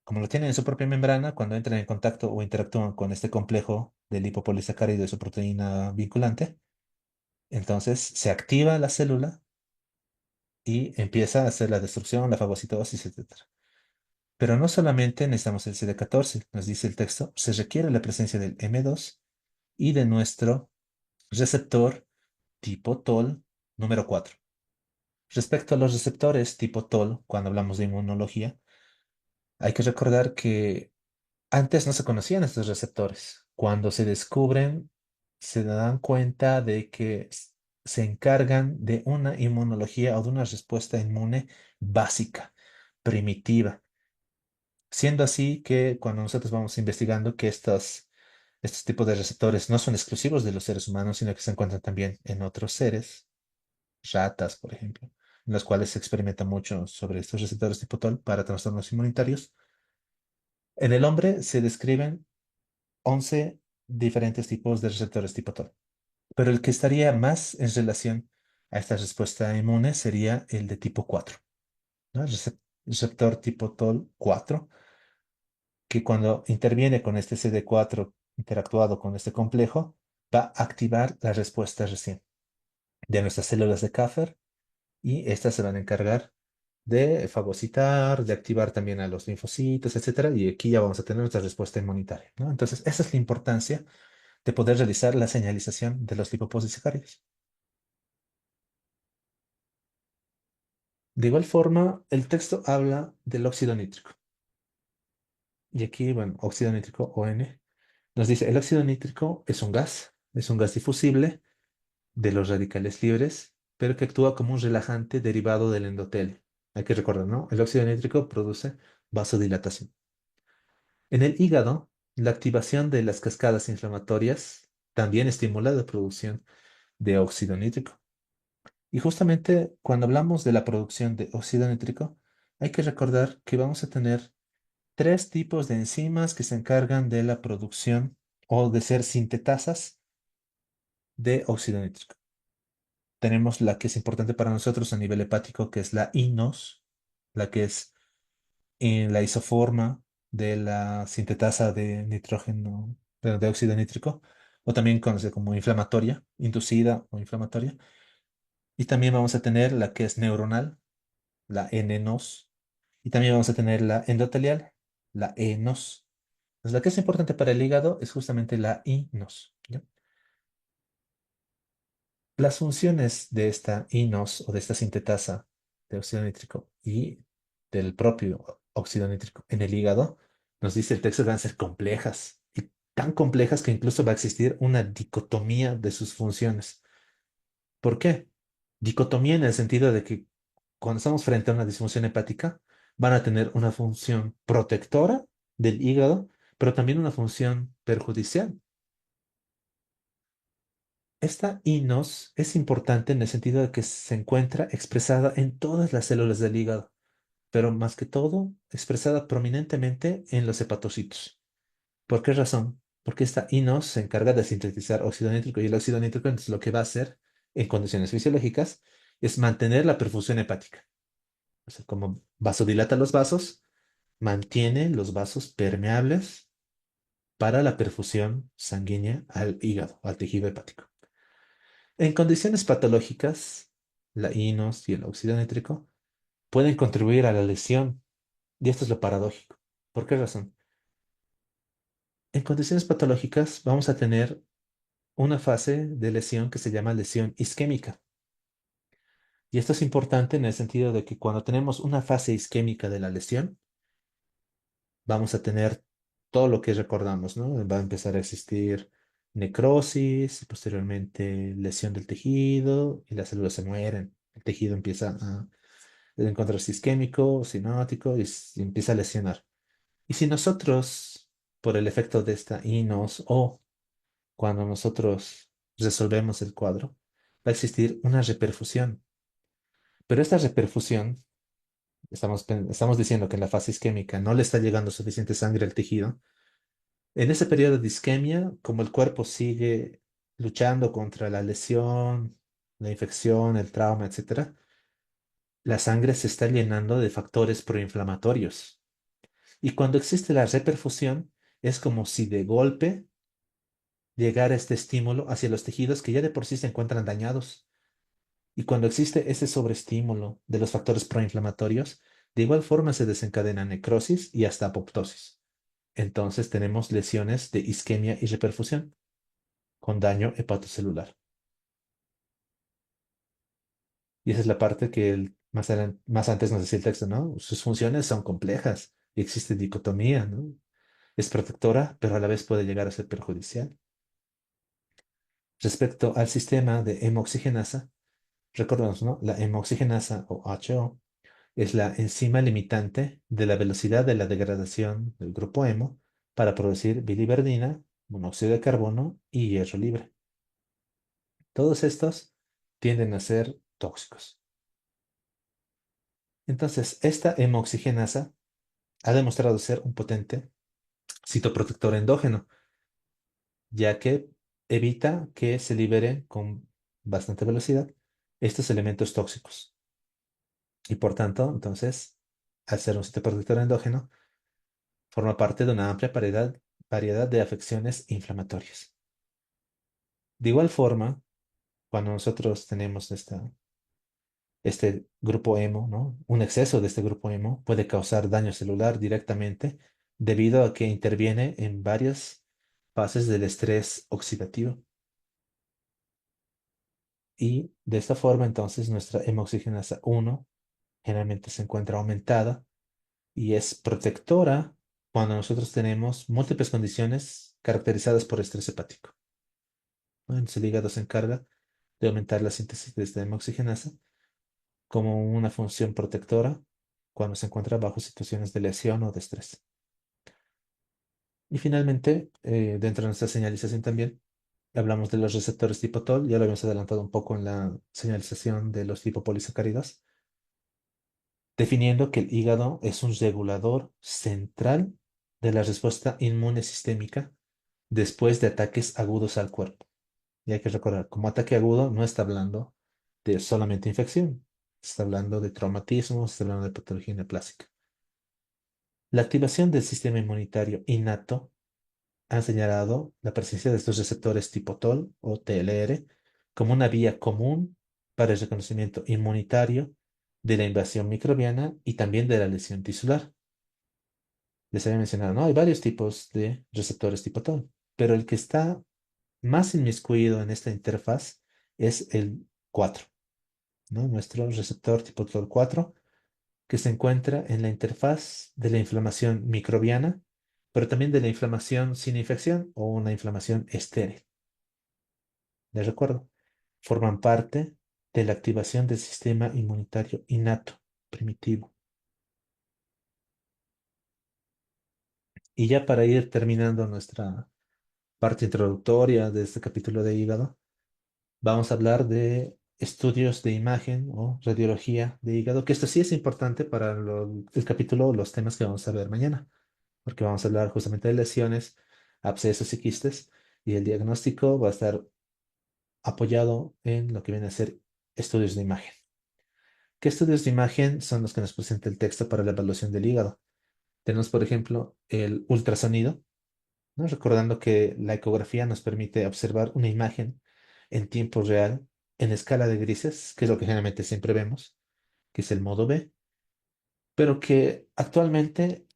Como lo tienen en su propia membrana, cuando entran en contacto o interactúan con este complejo de lipopolisacárido y su proteína vinculante, entonces se activa la célula y empieza a hacer la destrucción, la fagocitosis, etcétera. Pero no solamente necesitamos el CD14, nos dice el texto, se requiere la presencia del M2 y de nuestro receptor tipo TOL número 4. Respecto a los receptores tipo TOL, cuando hablamos de inmunología, hay que recordar que antes no se conocían estos receptores. Cuando se descubren, se dan cuenta de que se encargan de una inmunología o de una respuesta inmune básica, primitiva. Siendo así que cuando nosotros vamos investigando que estos tipos de receptores no son exclusivos de los seres humanos, sino que se encuentran también en otros seres, ratas, por ejemplo, en las cuales se experimenta mucho sobre estos receptores tipo TOL para trastornos inmunitarios. En el hombre se describen 11 diferentes tipos de receptores tipo TOL, pero el que estaría más en relación a esta respuesta inmune sería el de tipo 4, ¿no? El receptor tipo TOL 4, que cuando interviene con este CD4 interactuado con este complejo, va a activar la respuesta recién de nuestras células de Kaffer y estas se van a encargar de fagocitar, de activar también a los linfocitos, etcétera, y aquí ya vamos a tener nuestra respuesta inmunitaria, ¿no? Entonces, esa es la importancia de poder realizar la señalización de los lipopolisacáridos. De igual forma, el texto habla del óxido nítrico. Y aquí, bueno, óxido nítrico, ON, nos dice, el óxido nítrico es un gas difusible de los radicales libres, pero que actúa como un relajante derivado del endotelio. Hay que recordar, ¿no? El óxido nítrico produce vasodilatación. En el hígado, la activación de las cascadas inflamatorias también estimula la producción de óxido nítrico. Y justamente cuando hablamos de la producción de óxido nítrico, hay que recordar que vamos a tener tres tipos de enzimas que se encargan de la producción o de ser sintetasas de óxido nítrico. Tenemos la que es importante para nosotros a nivel hepático, que es la INOS, la que es en la isoforma de la sintetasa de nitrógeno, de óxido nítrico, o también conocida como inflamatoria, inducida o inflamatoria. Y también vamos a tener la que es neuronal, la N-NOS, y también vamos a tener la endotelial, la E-NOS. Entonces, la que es importante para el hígado es justamente la I-NOS, ¿ya? Las funciones de esta INOS o de esta sintetasa de óxido nítrico y del propio óxido nítrico en el hígado, nos dice el texto que van a ser complejas y tan complejas que incluso va a existir una dicotomía de sus funciones. ¿Por qué? Dicotomía en el sentido de que cuando estamos frente a una disfunción hepática, van a tener una función protectora del hígado, pero también una función perjudicial. Esta INOS es importante en el sentido de que se encuentra expresada en todas las células del hígado, pero más que todo expresada prominentemente en los hepatocitos. ¿Por qué razón? Porque esta INOS se encarga de sintetizar óxido nítrico y el óxido nítrico entonces lo que va a hacer en condiciones fisiológicas es mantener la perfusión hepática. O sea, como vasodilata los vasos, mantiene los vasos permeables para la perfusión sanguínea al hígado, al tejido hepático. En condiciones patológicas, la INOS y el óxido nítrico pueden contribuir a la lesión, y esto es lo paradójico. ¿Por qué razón? En condiciones patológicas vamos a tener una fase de lesión que se llama lesión isquémica. Y esto es importante en el sentido de que cuando tenemos una fase isquémica de la lesión, vamos a tener todo lo que recordamos, ¿no? Va a empezar a existir necrosis, y posteriormente lesión del tejido y las células se mueren. El tejido empieza a encontrarse isquémico, sinótico y empieza a lesionar. Y si nosotros, por el efecto de esta INOS o cuando nosotros resolvemos el cuadro, va a existir una reperfusión. Pero esta reperfusión, estamos diciendo que en la fase isquémica no le está llegando suficiente sangre al tejido. En ese periodo de isquemia, como el cuerpo sigue luchando contra la lesión, la infección, el trauma, etcétera, la sangre se está llenando de factores proinflamatorios. Y cuando existe la reperfusión, es como si de golpe llegara este estímulo hacia los tejidos que ya de por sí se encuentran dañados. Y cuando existe ese sobreestímulo de los factores proinflamatorios, de igual forma se desencadena necrosis y hasta apoptosis. Entonces tenemos lesiones de isquemia y reperfusión con daño hepatocelular. Y esa es la parte que más antes nos decía el texto, ¿no? Sus funciones son complejas y existe dicotomía, ¿no? Es protectora, pero a la vez puede llegar a ser perjudicial. Respecto al sistema de hemoxigenasa, recordemos, ¿no? La hemoxigenasa o HO es la enzima limitante de la velocidad de la degradación del grupo hemo para producir biliverdina, monóxido de carbono y hierro libre. Todos estos tienden a ser tóxicos. Entonces, esta hemoxigenasa ha demostrado ser un potente citoprotector endógeno, ya que evita que se liberen con bastante velocidad estos elementos tóxicos. Y por tanto, entonces, al ser un citoprotector endógeno, forma parte de una amplia variedad de afecciones inflamatorias. De igual forma, cuando nosotros tenemos Este grupo hemo, ¿no? Un exceso de este grupo hemo puede causar daño celular directamente debido a que interviene en varias fases del estrés oxidativo. Y de esta forma, entonces, nuestra hemoxigenasa 1 generalmente se encuentra aumentada y es protectora cuando nosotros tenemos múltiples condiciones caracterizadas por estrés hepático, ¿no? Entonces, el hígado se encarga de aumentar la síntesis de esta hemoxigenasa como una función protectora cuando se encuentra bajo situaciones de lesión o de estrés. Y finalmente, dentro de nuestra señalización también, hablamos de los receptores tipo TOL, ya lo habíamos adelantado un poco en la señalización de los lipopolisacáridos, definiendo que el hígado es un regulador central de la respuesta inmune sistémica después de ataques agudos al cuerpo. Y hay que recordar, como ataque agudo no está hablando de solamente infección, está hablando de traumatismo, está hablando de patología neoplásica. La activación del sistema inmunitario innato ha señalado la presencia de estos receptores tipo TOL o TLR como una vía común para el reconocimiento inmunitario de la invasión microbiana y también de la lesión tisular. Les había mencionado, ¿no? Hay varios tipos de receptores tipo TOL, pero el que está más inmiscuido en esta interfaz es el 4, ¿no? Nuestro receptor tipo TOL4, que se encuentra en la interfaz de la inflamación microbiana, pero también de la inflamación sin infección o una inflamación estéril. Les recuerdo, forman parte de la activación del sistema inmunitario innato, primitivo. Y ya para ir terminando nuestra parte introductoria de este capítulo de hígado, vamos a hablar de estudios de imagen o radiología de hígado, que esto sí es importante para el capítulo o los temas que vamos a ver mañana, porque vamos a hablar justamente de lesiones, abscesos y quistes, y el diagnóstico va a estar apoyado en lo que viene a ser estudios de imagen. ¿Qué estudios de imagen son los que nos presenta el texto para la evaluación del hígado? Tenemos, por ejemplo, el ultrasonido, ¿no? Recordando que la ecografía nos permite observar una imagen en tiempo real, en escala de grises, que es lo que generalmente siempre vemos, que es el modo B, pero que actualmente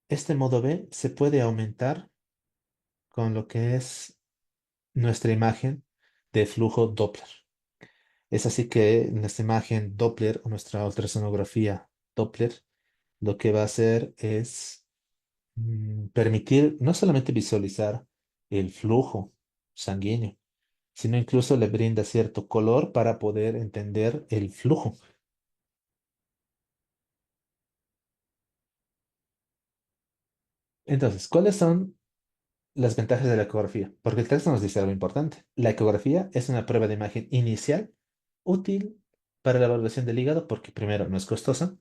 este modo B se puede aumentar con lo que es nuestra imagen de flujo Doppler. Es así que nuestra imagen Doppler o nuestra ultrasonografía Doppler lo que va a hacer es permitir no solamente visualizar el flujo sanguíneo, sino incluso le brinda cierto color para poder entender el flujo. Entonces, ¿cuáles son las ventajas de la ecografía? Porque el texto nos dice algo importante. La ecografía es una prueba de imagen inicial útil para la evaluación del hígado porque primero no es costosa,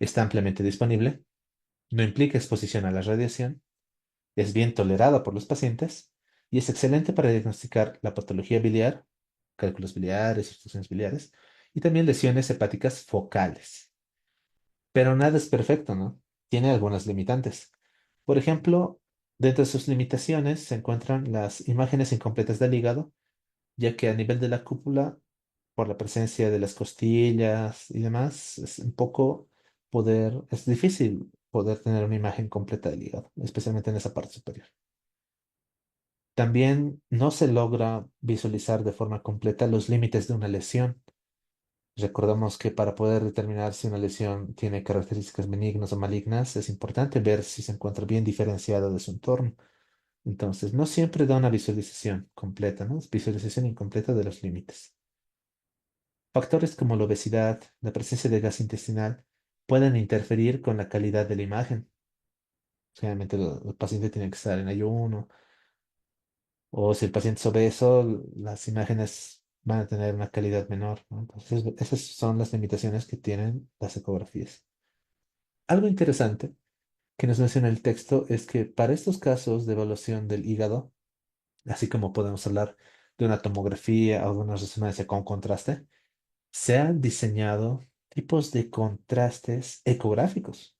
está ampliamente disponible, no implica exposición a la radiación, es bien tolerada por los pacientes y es excelente para diagnosticar la patología biliar, cálculos biliares, obstrucciones biliares y también lesiones hepáticas focales. Pero nada es perfecto, ¿no? Tiene algunas limitantes. Por ejemplo, dentro de sus limitaciones se encuentran las imágenes incompletas del hígado, ya que a nivel de la cúpula, por la presencia de las costillas y demás, es difícil poder tener una imagen completa del hígado, especialmente en esa parte superior. También no se logra visualizar de forma completa los límites de una lesión. Recordamos que para poder determinar si una lesión tiene características benignas o malignas, es importante ver si se encuentra bien diferenciada de su entorno. Entonces, no siempre da una visualización completa, ¿no? Es visualización incompleta de los límites. Factores como la obesidad, la presencia de gas intestinal, pueden interferir con la calidad de la imagen. Generalmente el paciente tiene que estar en ayuno, o si el paciente es obeso, las imágenes van a tener una calidad menor, ¿no? Entonces, esas son las limitaciones que tienen las ecografías. Algo interesante que nos menciona el texto es que para estos casos de evaluación del hígado, así como podemos hablar de una tomografía o de una resonancia con contraste, se han diseñado tipos de contrastes ecográficos.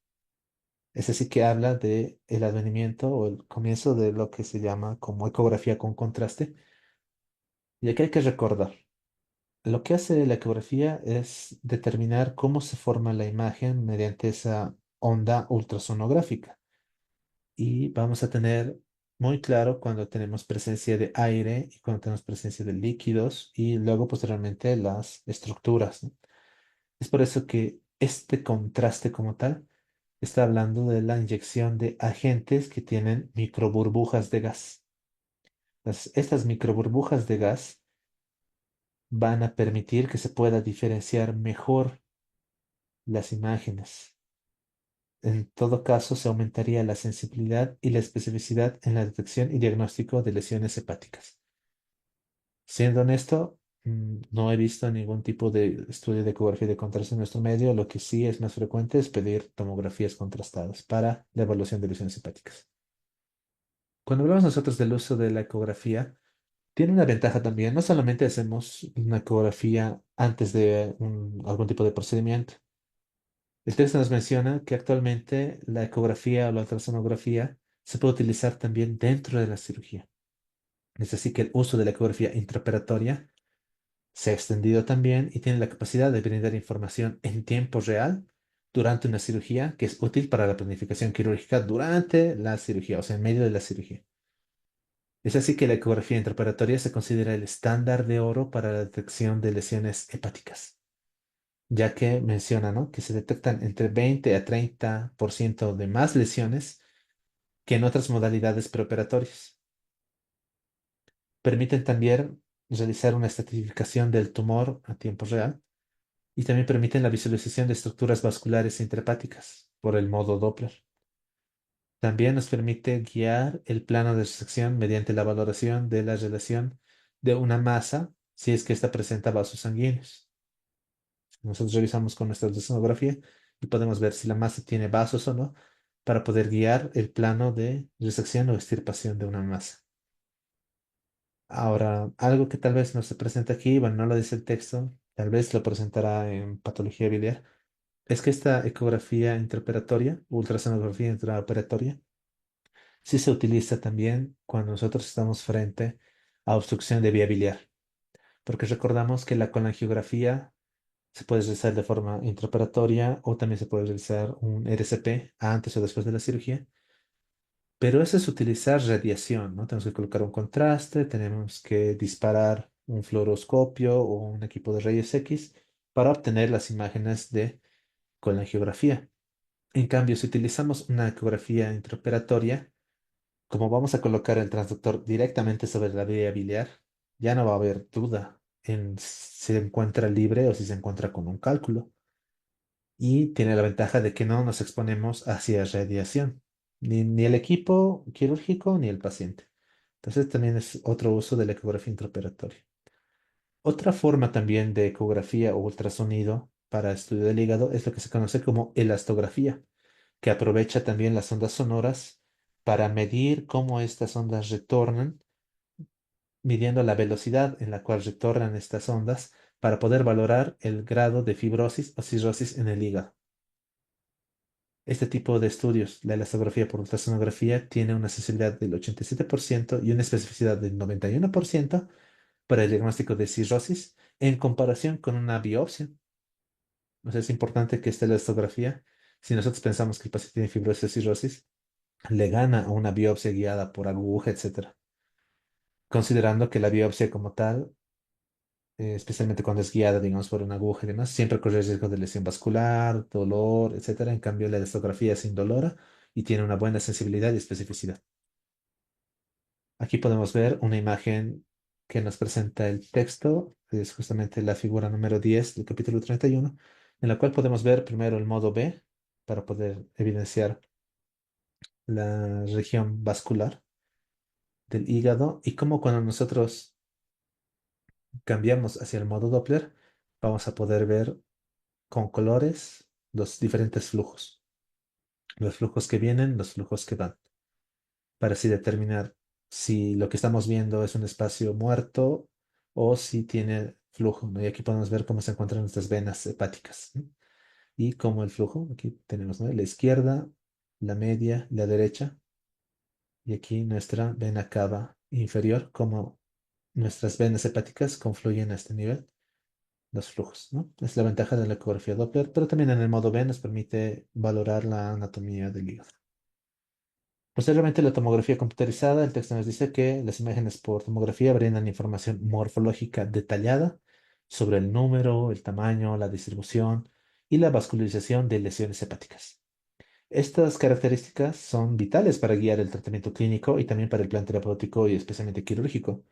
Es decir, que habla de el advenimiento o el comienzo de lo que se llama como ecografía con contraste. Y aquí hay que recordar, Lo que hace la ecografía es determinar cómo se forma la imagen mediante esa onda ultrasonográfica. Y vamos a tener muy claro cuando tenemos presencia de aire y cuando tenemos presencia de líquidos y luego posteriormente las estructuras, ¿no? Es por eso que este contraste como tal está hablando de la inyección de agentes que tienen microburbujas de gas. Estas microburbujas de gas van a permitir que se pueda diferenciar mejor las imágenes. En todo caso, se aumentaría la sensibilidad y la especificidad en la detección y diagnóstico de lesiones hepáticas. Siendo honesto, no he visto ningún tipo de estudio de ecografía de contraste en nuestro medio. Lo que sí es más frecuente es pedir tomografías contrastadas para la evaluación de lesiones hepáticas. Cuando hablamos nosotros del uso de la ecografía, tiene una ventaja también. No solamente hacemos una ecografía antes de algún tipo de procedimiento. El texto nos menciona que actualmente la ecografía o la ultrasonografía se puede utilizar también dentro de la cirugía. Es así que el uso de la ecografía intraoperatoria se ha extendido también y tiene la capacidad de brindar información en tiempo real durante una cirugía que es útil para la planificación quirúrgica durante la cirugía, o sea, en medio de la cirugía. Es así que la ecografía intraoperatoria se considera el estándar de oro para la detección de lesiones hepáticas, ya que menciona, ¿no?, que se detectan entre 20 a 30% de más lesiones que en otras modalidades preoperatorias. Permiten también realizar una estratificación del tumor a tiempo real y también permiten la visualización de estructuras vasculares intrahepáticas por el modo Doppler. También nos permite guiar el plano de sección mediante la valoración de la relación de una masa si es que ésta presenta vasos sanguíneos. Nosotros revisamos con nuestra sonografía y podemos ver si la masa tiene vasos o no para poder guiar el plano de resección o extirpación de una masa. Ahora, algo que tal vez no se presenta aquí, bueno, no lo dice el texto, tal vez lo presentará en patología biliar, es que esta ecografía intraoperatoria, ultrasonografía intraoperatoria, sí se utiliza también cuando nosotros estamos frente a obstrucción de vía biliar, porque recordamos que la colangiografía se puede realizar de forma intraoperatoria o también se puede realizar un RCP antes o después de la cirugía, pero eso es utilizar radiación, ¿no? Tenemos que colocar un contraste, tenemos que disparar un fluoroscopio o un equipo de rayos X para obtener las imágenes de colangiografía. En cambio, si utilizamos una ecografía intraoperatoria, como vamos a colocar el transductor directamente sobre la vía biliar, ya no va a haber duda en si se encuentra libre o si se encuentra con un cálculo. Y tiene la ventaja de que no nos exponemos hacia radiación, ni el equipo quirúrgico ni el paciente. Entonces también es otro uso de la ecografía intraoperatoria. Otra forma también de ecografía o ultrasonido para estudio del hígado es lo que se conoce como elastografía, que aprovecha también las ondas sonoras para medir cómo estas ondas retornan, midiendo la velocidad en la cual retornan estas ondas para poder valorar el grado de fibrosis o cirrosis en el hígado. Este tipo de estudios, la elastografía por ultrasonografía, tiene una sensibilidad del 87% y una especificidad del 91% para el diagnóstico de cirrosis en comparación con una biopsia. O sea, es importante que esta elastografía, si nosotros pensamos que el paciente tiene fibrosis o cirrosis, le gana a una biopsia guiada por aguja, etcétera. Considerando que la biopsia como tal, especialmente cuando es guiada, digamos, por una aguja y demás, siempre corre el riesgo de lesión vascular, dolor, etcétera. En cambio, la elastografía es indolora y tiene una buena sensibilidad y especificidad. Aquí podemos ver una imagen que nos presenta el texto, es justamente la figura número 10 del capítulo 31, en la cual podemos ver primero el modo B para poder evidenciar la región vascular del hígado y cómo cuando nosotros cambiamos hacia el modo Doppler, vamos a poder ver con colores los diferentes flujos, los flujos que vienen, los flujos que van, para así determinar si lo que estamos viendo es un espacio muerto o si tiene flujo, ¿no? Y aquí podemos ver cómo se encuentran nuestras venas hepáticas, ¿no? Y cómo el flujo, aquí tenemos, ¿no?, la izquierda, la media, la derecha, y aquí nuestra vena cava inferior, cómo nuestras venas hepáticas confluyen a este nivel los flujos, ¿no? Es la ventaja de la ecografía Doppler, pero también en el modo B nos permite valorar la anatomía del hígado. Posteriormente, la tomografía computarizada, el texto nos dice que las imágenes por tomografía brindan información morfológica detallada sobre el número, el tamaño, la distribución y la vascularización de lesiones hepáticas. Estas características son vitales para guiar el tratamiento clínico y también para el plan terapéutico y especialmente quirúrgico.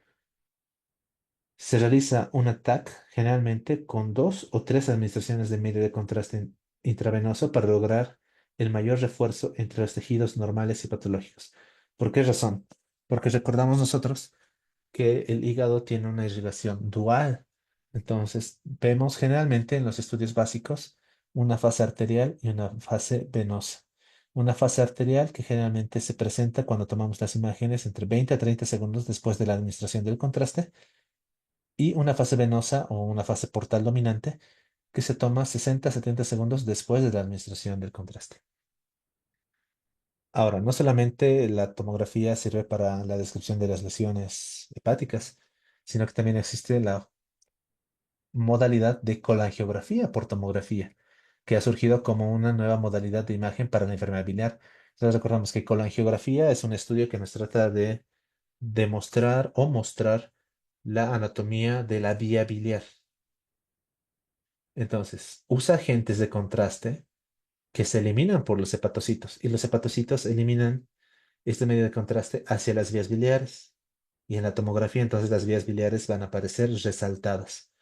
Se realiza un ATAC generalmente con dos o tres administraciones de medio de contraste intravenoso para lograr el mayor refuerzo entre los tejidos normales y patológicos. ¿Por qué razón? Porque recordamos nosotros que el hígado tiene una irrigación dual. Entonces, vemos generalmente en los estudios básicos una fase arterial y una fase venosa. Una fase arterial que generalmente se presenta cuando tomamos las imágenes entre 20 a 30 segundos después de la administración del contraste y una fase venosa o una fase portal dominante que se toma 60 a 70 segundos después de la administración del contraste. Ahora, no solamente la tomografía sirve para la descripción de las lesiones hepáticas, sino que también existe la modalidad de colangiografía por tomografía, que ha surgido como una nueva modalidad de imagen para la enfermedad biliar. Entonces recordamos que colangiografía es un estudio que nos trata de demostrar o mostrar la anatomía de la vía biliar. Entonces, usa agentes de contraste que se eliminan por los hepatocitos y los hepatocitos eliminan este medio de contraste hacia las vías biliares. Y en la tomografía, entonces, las vías biliares van a aparecer resaltadas.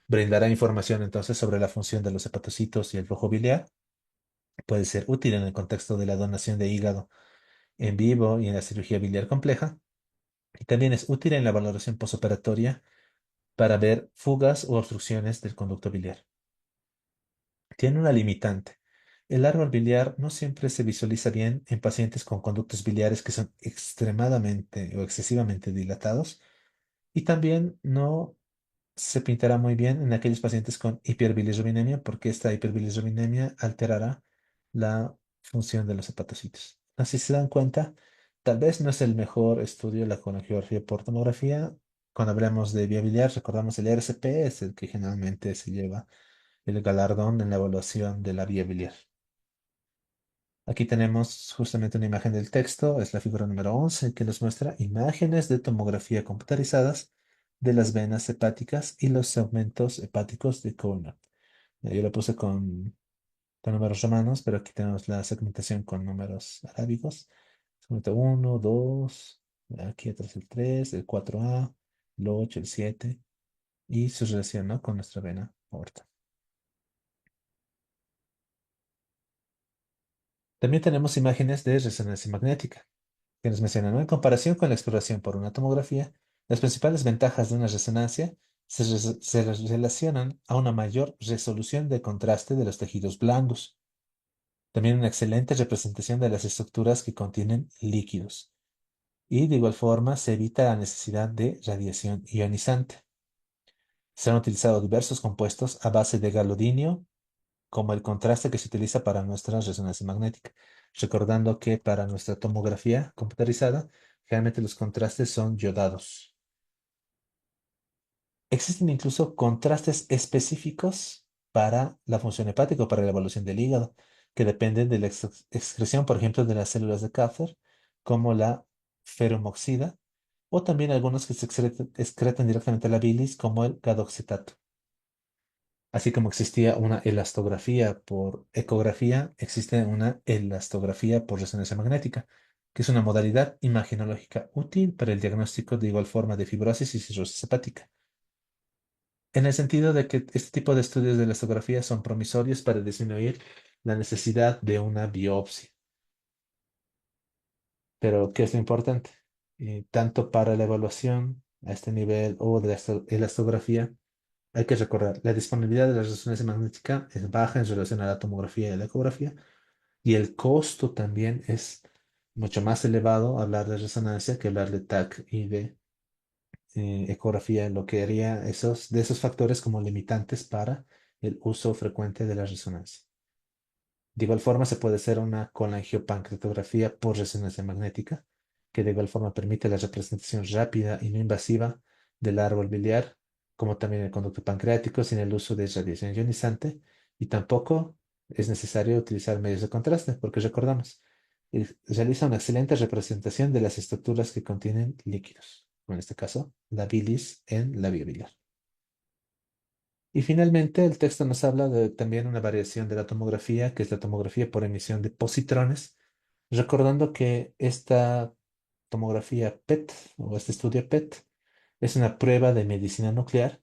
Brindará información entonces sobre la función de los hepatocitos y el flujo biliar. Puede ser útil en el contexto de la donación de hígado en vivo y en la cirugía biliar compleja. Y también es útil en la valoración posoperatoria para ver fugas u obstrucciones del conducto biliar. Tiene una limitante. El árbol biliar no siempre se visualiza bien en pacientes con conductos biliares que son extremadamente o excesivamente dilatados y también no se pintará muy bien en aquellos pacientes con hiperbilirrubinemia porque esta hiperbilirrubinemia alterará la función de los hepatocitos. Así se dan cuenta, tal vez no es el mejor estudio la colangiografía por tomografía. Cuando hablamos de vía biliar, recordamos el RCP, es el que generalmente se lleva el galardón en la evaluación de la vía biliar. Aquí tenemos justamente una imagen del texto, es la figura número 11 que nos muestra imágenes de tomografía computarizadas de las venas hepáticas y los segmentos hepáticos de Kohlmann. Yo lo puse con números romanos, pero aquí tenemos la segmentación con números arábigos. Segmento 1, 2, aquí atrás el 3, el 4A, el 8, el 7 y su relación, ¿no?, con nuestra vena aorta. También tenemos imágenes de resonancia magnética, que nos mencionan, ¿no? En comparación con la exploración por una tomografía, las principales ventajas de una resonancia se relacionan a una mayor resolución de contraste de los tejidos blandos, también una excelente representación de las estructuras que contienen líquidos, y de igual forma se evita la necesidad de radiación ionizante. Se han utilizado diversos compuestos a base de galodinio como el contraste que se utiliza para nuestra resonancia magnética. Recordando que para nuestra tomografía computarizada, generalmente los contrastes son yodados. Existen incluso contrastes específicos para la función hepática o para la evaluación del hígado, que dependen de la excreción, por ejemplo, de las células de Kapfer, como la ferumoxida, o también algunos que se excretan directamente a la bilis, como el gadoxetato. Así como existía una elastografía por ecografía, existe una elastografía por resonancia magnética, que es una modalidad imagenológica útil para el diagnóstico de igual forma de fibrosis y cirrosis hepática, en el sentido de que este tipo de estudios de elastografía son promisorios para disminuir la necesidad de una biopsia. Pero, ¿qué es lo importante? Tanto para la evaluación a este nivel o de la elastografía, hay que recordar, la disponibilidad de la resonancia magnética es baja en relación a la tomografía y la ecografía, y el costo también es mucho más elevado hablar de resonancia que hablar de TAC y de ecografía, lo que haría de esos factores como limitantes para el uso frecuente de la resonancia. De igual forma, se puede hacer una colangiopancreatografía por resonancia magnética, que de igual forma permite la representación rápida y no invasiva del árbol biliar como también el conducto pancreático sin el uso de radiación ionizante y tampoco es necesario utilizar medios de contraste porque recordamos, realiza una excelente representación de las estructuras que contienen líquidos, como en este caso la bilis en la vía biliar. Y finalmente, el texto nos habla de también una variación de la tomografía, que es la tomografía por emisión de positrones, recordando que esta tomografía PET o este estudio PET es una prueba de medicina nuclear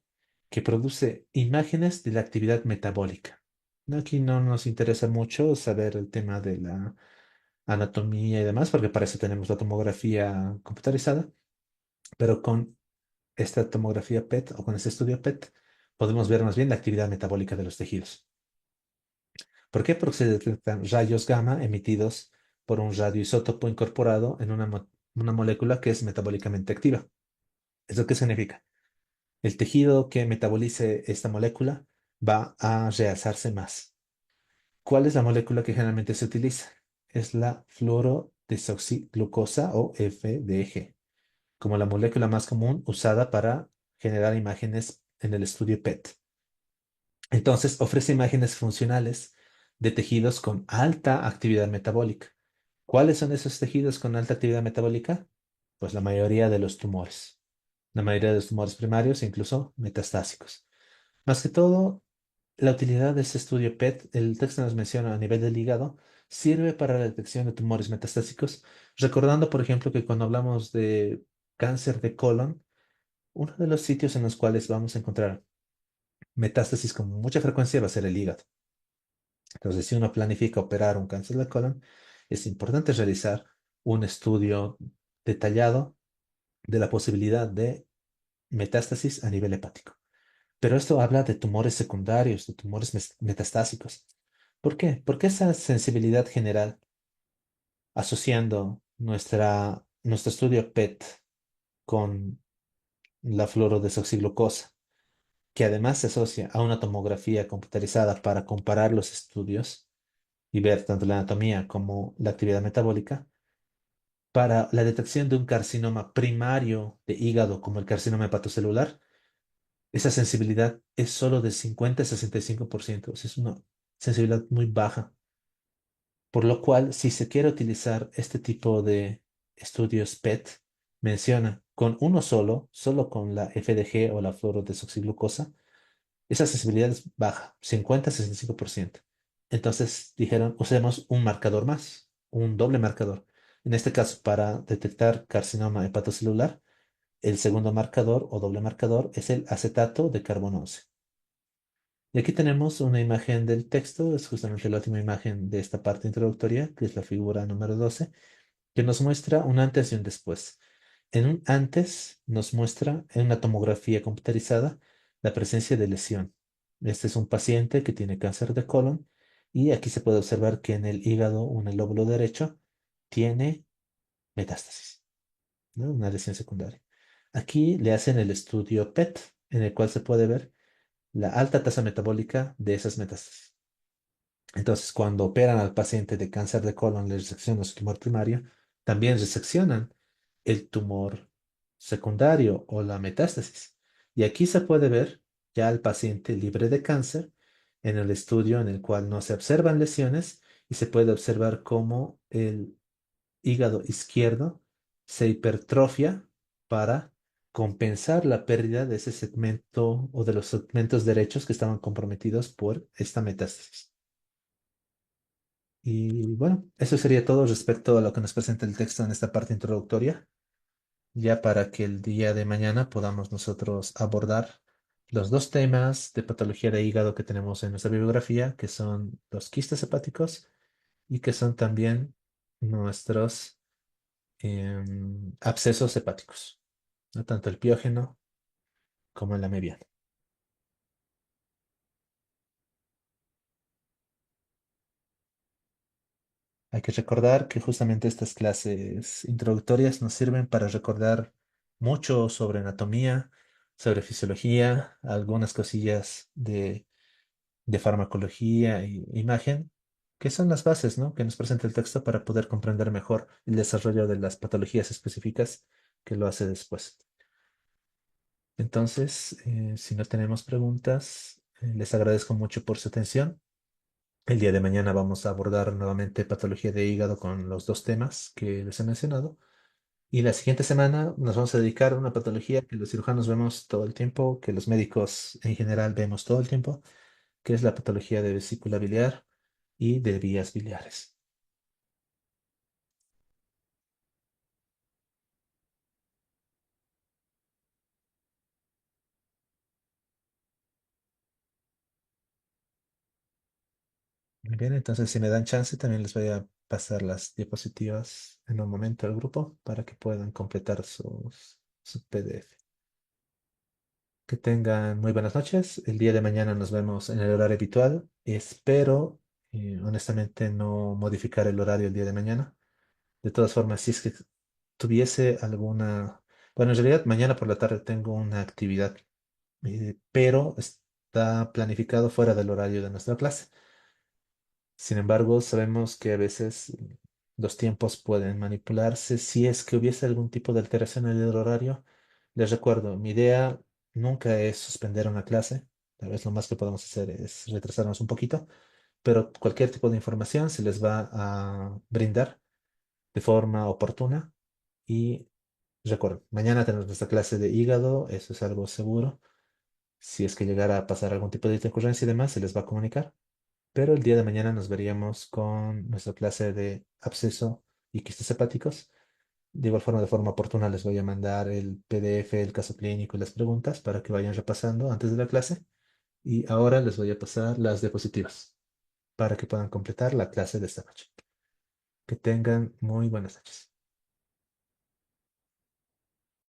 que produce imágenes de la actividad metabólica. No, aquí no nos interesa mucho saber el tema de la anatomía y demás, porque para eso tenemos la tomografía computarizada, pero con esta tomografía PET o con este estudio PET podemos ver más bien la actividad metabólica de los tejidos. ¿Por qué? Porque se detectan rayos gamma emitidos por un radioisótopo incorporado en una molécula que es metabólicamente activa. ¿Eso qué significa? El tejido que metabolice esta molécula va a realzarse más. ¿Cuál es la molécula que generalmente se utiliza? Es la fluorodesoxiglucosa o FDG, como la molécula más común usada para generar imágenes en el estudio PET. Entonces, ofrece imágenes funcionales de tejidos con alta actividad metabólica. ¿Cuáles son esos tejidos con alta actividad metabólica? Pues la mayoría de los tumores. La mayoría de los tumores primarios, incluso metastásicos. Más que todo, la utilidad de este estudio PET, el texto nos menciona a nivel del hígado, sirve para la detección de tumores metastásicos, recordando, por ejemplo, que cuando hablamos de cáncer de colon, uno de los sitios en los cuales vamos a encontrar metástasis con mucha frecuencia va a ser el hígado. Entonces, si uno planifica operar un cáncer de colon, es importante realizar un estudio detallado de la posibilidad de metástasis a nivel hepático. Pero esto habla de tumores secundarios, de tumores metastásicos. ¿Por qué? Porque esa sensibilidad general, asociando nuestro estudio PET con la fluorodesoxiglucosa, que además se asocia a una tomografía computarizada para comparar los estudios y ver tanto la anatomía como la actividad metabólica, para la detección de un carcinoma primario de hígado como el carcinoma hepatocelular, esa sensibilidad es solo de 50 a 65%. O sea, es una sensibilidad muy baja. Por lo cual, si se quiere utilizar este tipo de estudios PET, menciona con uno solo con la FDG o la fluorodesoxiglucosa, esa sensibilidad es baja, 50 a 65%. Entonces dijeron, usemos un marcador más, un doble marcador. En este caso, para detectar carcinoma hepatocelular, el segundo marcador o doble marcador es el acetato de carbono 11. Y aquí tenemos una imagen del texto, es justamente la última imagen de esta parte introductoria, que es la figura número 12, que nos muestra un antes y un después. En un antes nos muestra en una tomografía computarizada la presencia de lesión. Este es un paciente que tiene cáncer de colon y aquí se puede observar que en el hígado o en el lóbulo derecho tiene metástasis, ¿no? Una lesión secundaria. Aquí le hacen el estudio PET, en el cual se puede ver la alta tasa metabólica de esas metástasis. Entonces, cuando operan al paciente de cáncer de colon, le reseccionan su tumor primario, también reseccionan el tumor secundario o la metástasis. Y aquí se puede ver ya al paciente libre de cáncer en el estudio en el cual no se observan lesiones y se puede observar cómo el hígado izquierdo se hipertrofia para compensar la pérdida de ese segmento o de los segmentos derechos que estaban comprometidos por esta metástasis. Y bueno, eso sería todo respecto a lo que nos presenta el texto en esta parte introductoria, ya para que el día de mañana podamos nosotros abordar los dos temas de patología de hígado que tenemos en nuestra bibliografía, que son los quistes hepáticos y que son también nuestros abscesos hepáticos, ¿no? Tanto el piógeno como la mediana. Hay que recordar que justamente estas clases introductorias nos sirven para recordar mucho sobre anatomía, sobre fisiología, algunas cosillas de farmacología y imagen, que son las bases, ¿no? Que nos presenta el texto para poder comprender mejor el desarrollo de las patologías específicas que lo hace después. Entonces, si no tenemos preguntas, les agradezco mucho por su atención. El día de mañana vamos a abordar nuevamente patología de hígado con los dos temas que les he mencionado. Y la siguiente semana nos vamos a dedicar a una patología que los cirujanos vemos todo el tiempo, que los médicos en general vemos todo el tiempo, que es la patología de vesícula biliar y de vías biliares. Muy bien, entonces si me dan chance, también les voy a pasar las diapositivas en un momento al grupo para que puedan completar su PDF. Que tengan muy buenas noches. El día de mañana nos vemos en el horario habitual. Espero, honestamente, no modificar el horario el día de mañana. De todas formas, si es que tuviese alguna... Bueno, en realidad mañana por la tarde tengo una actividad, pero está planificado fuera del horario de nuestra clase. Sin embargo, sabemos que a veces los tiempos pueden manipularse. Si es que hubiese algún tipo de alteración en el horario, les recuerdo, mi idea nunca es suspender una clase. Tal vez lo más que podemos hacer es retrasarnos un poquito, pero cualquier tipo de información se les va a brindar de forma oportuna. Y recuerden, mañana tenemos nuestra clase de hígado, eso es algo seguro. Si es que llegara a pasar algún tipo de intercurrencia y demás, se les va a comunicar. Pero el día de mañana nos veríamos con nuestra clase de absceso y quistes hepáticos. De igual forma, de forma oportuna, les voy a mandar el PDF, el caso clínico y las preguntas para que vayan repasando antes de la clase. Y ahora les voy a pasar las diapositivas para que puedan completar la clase de esta noche. Que tengan muy buenas noches.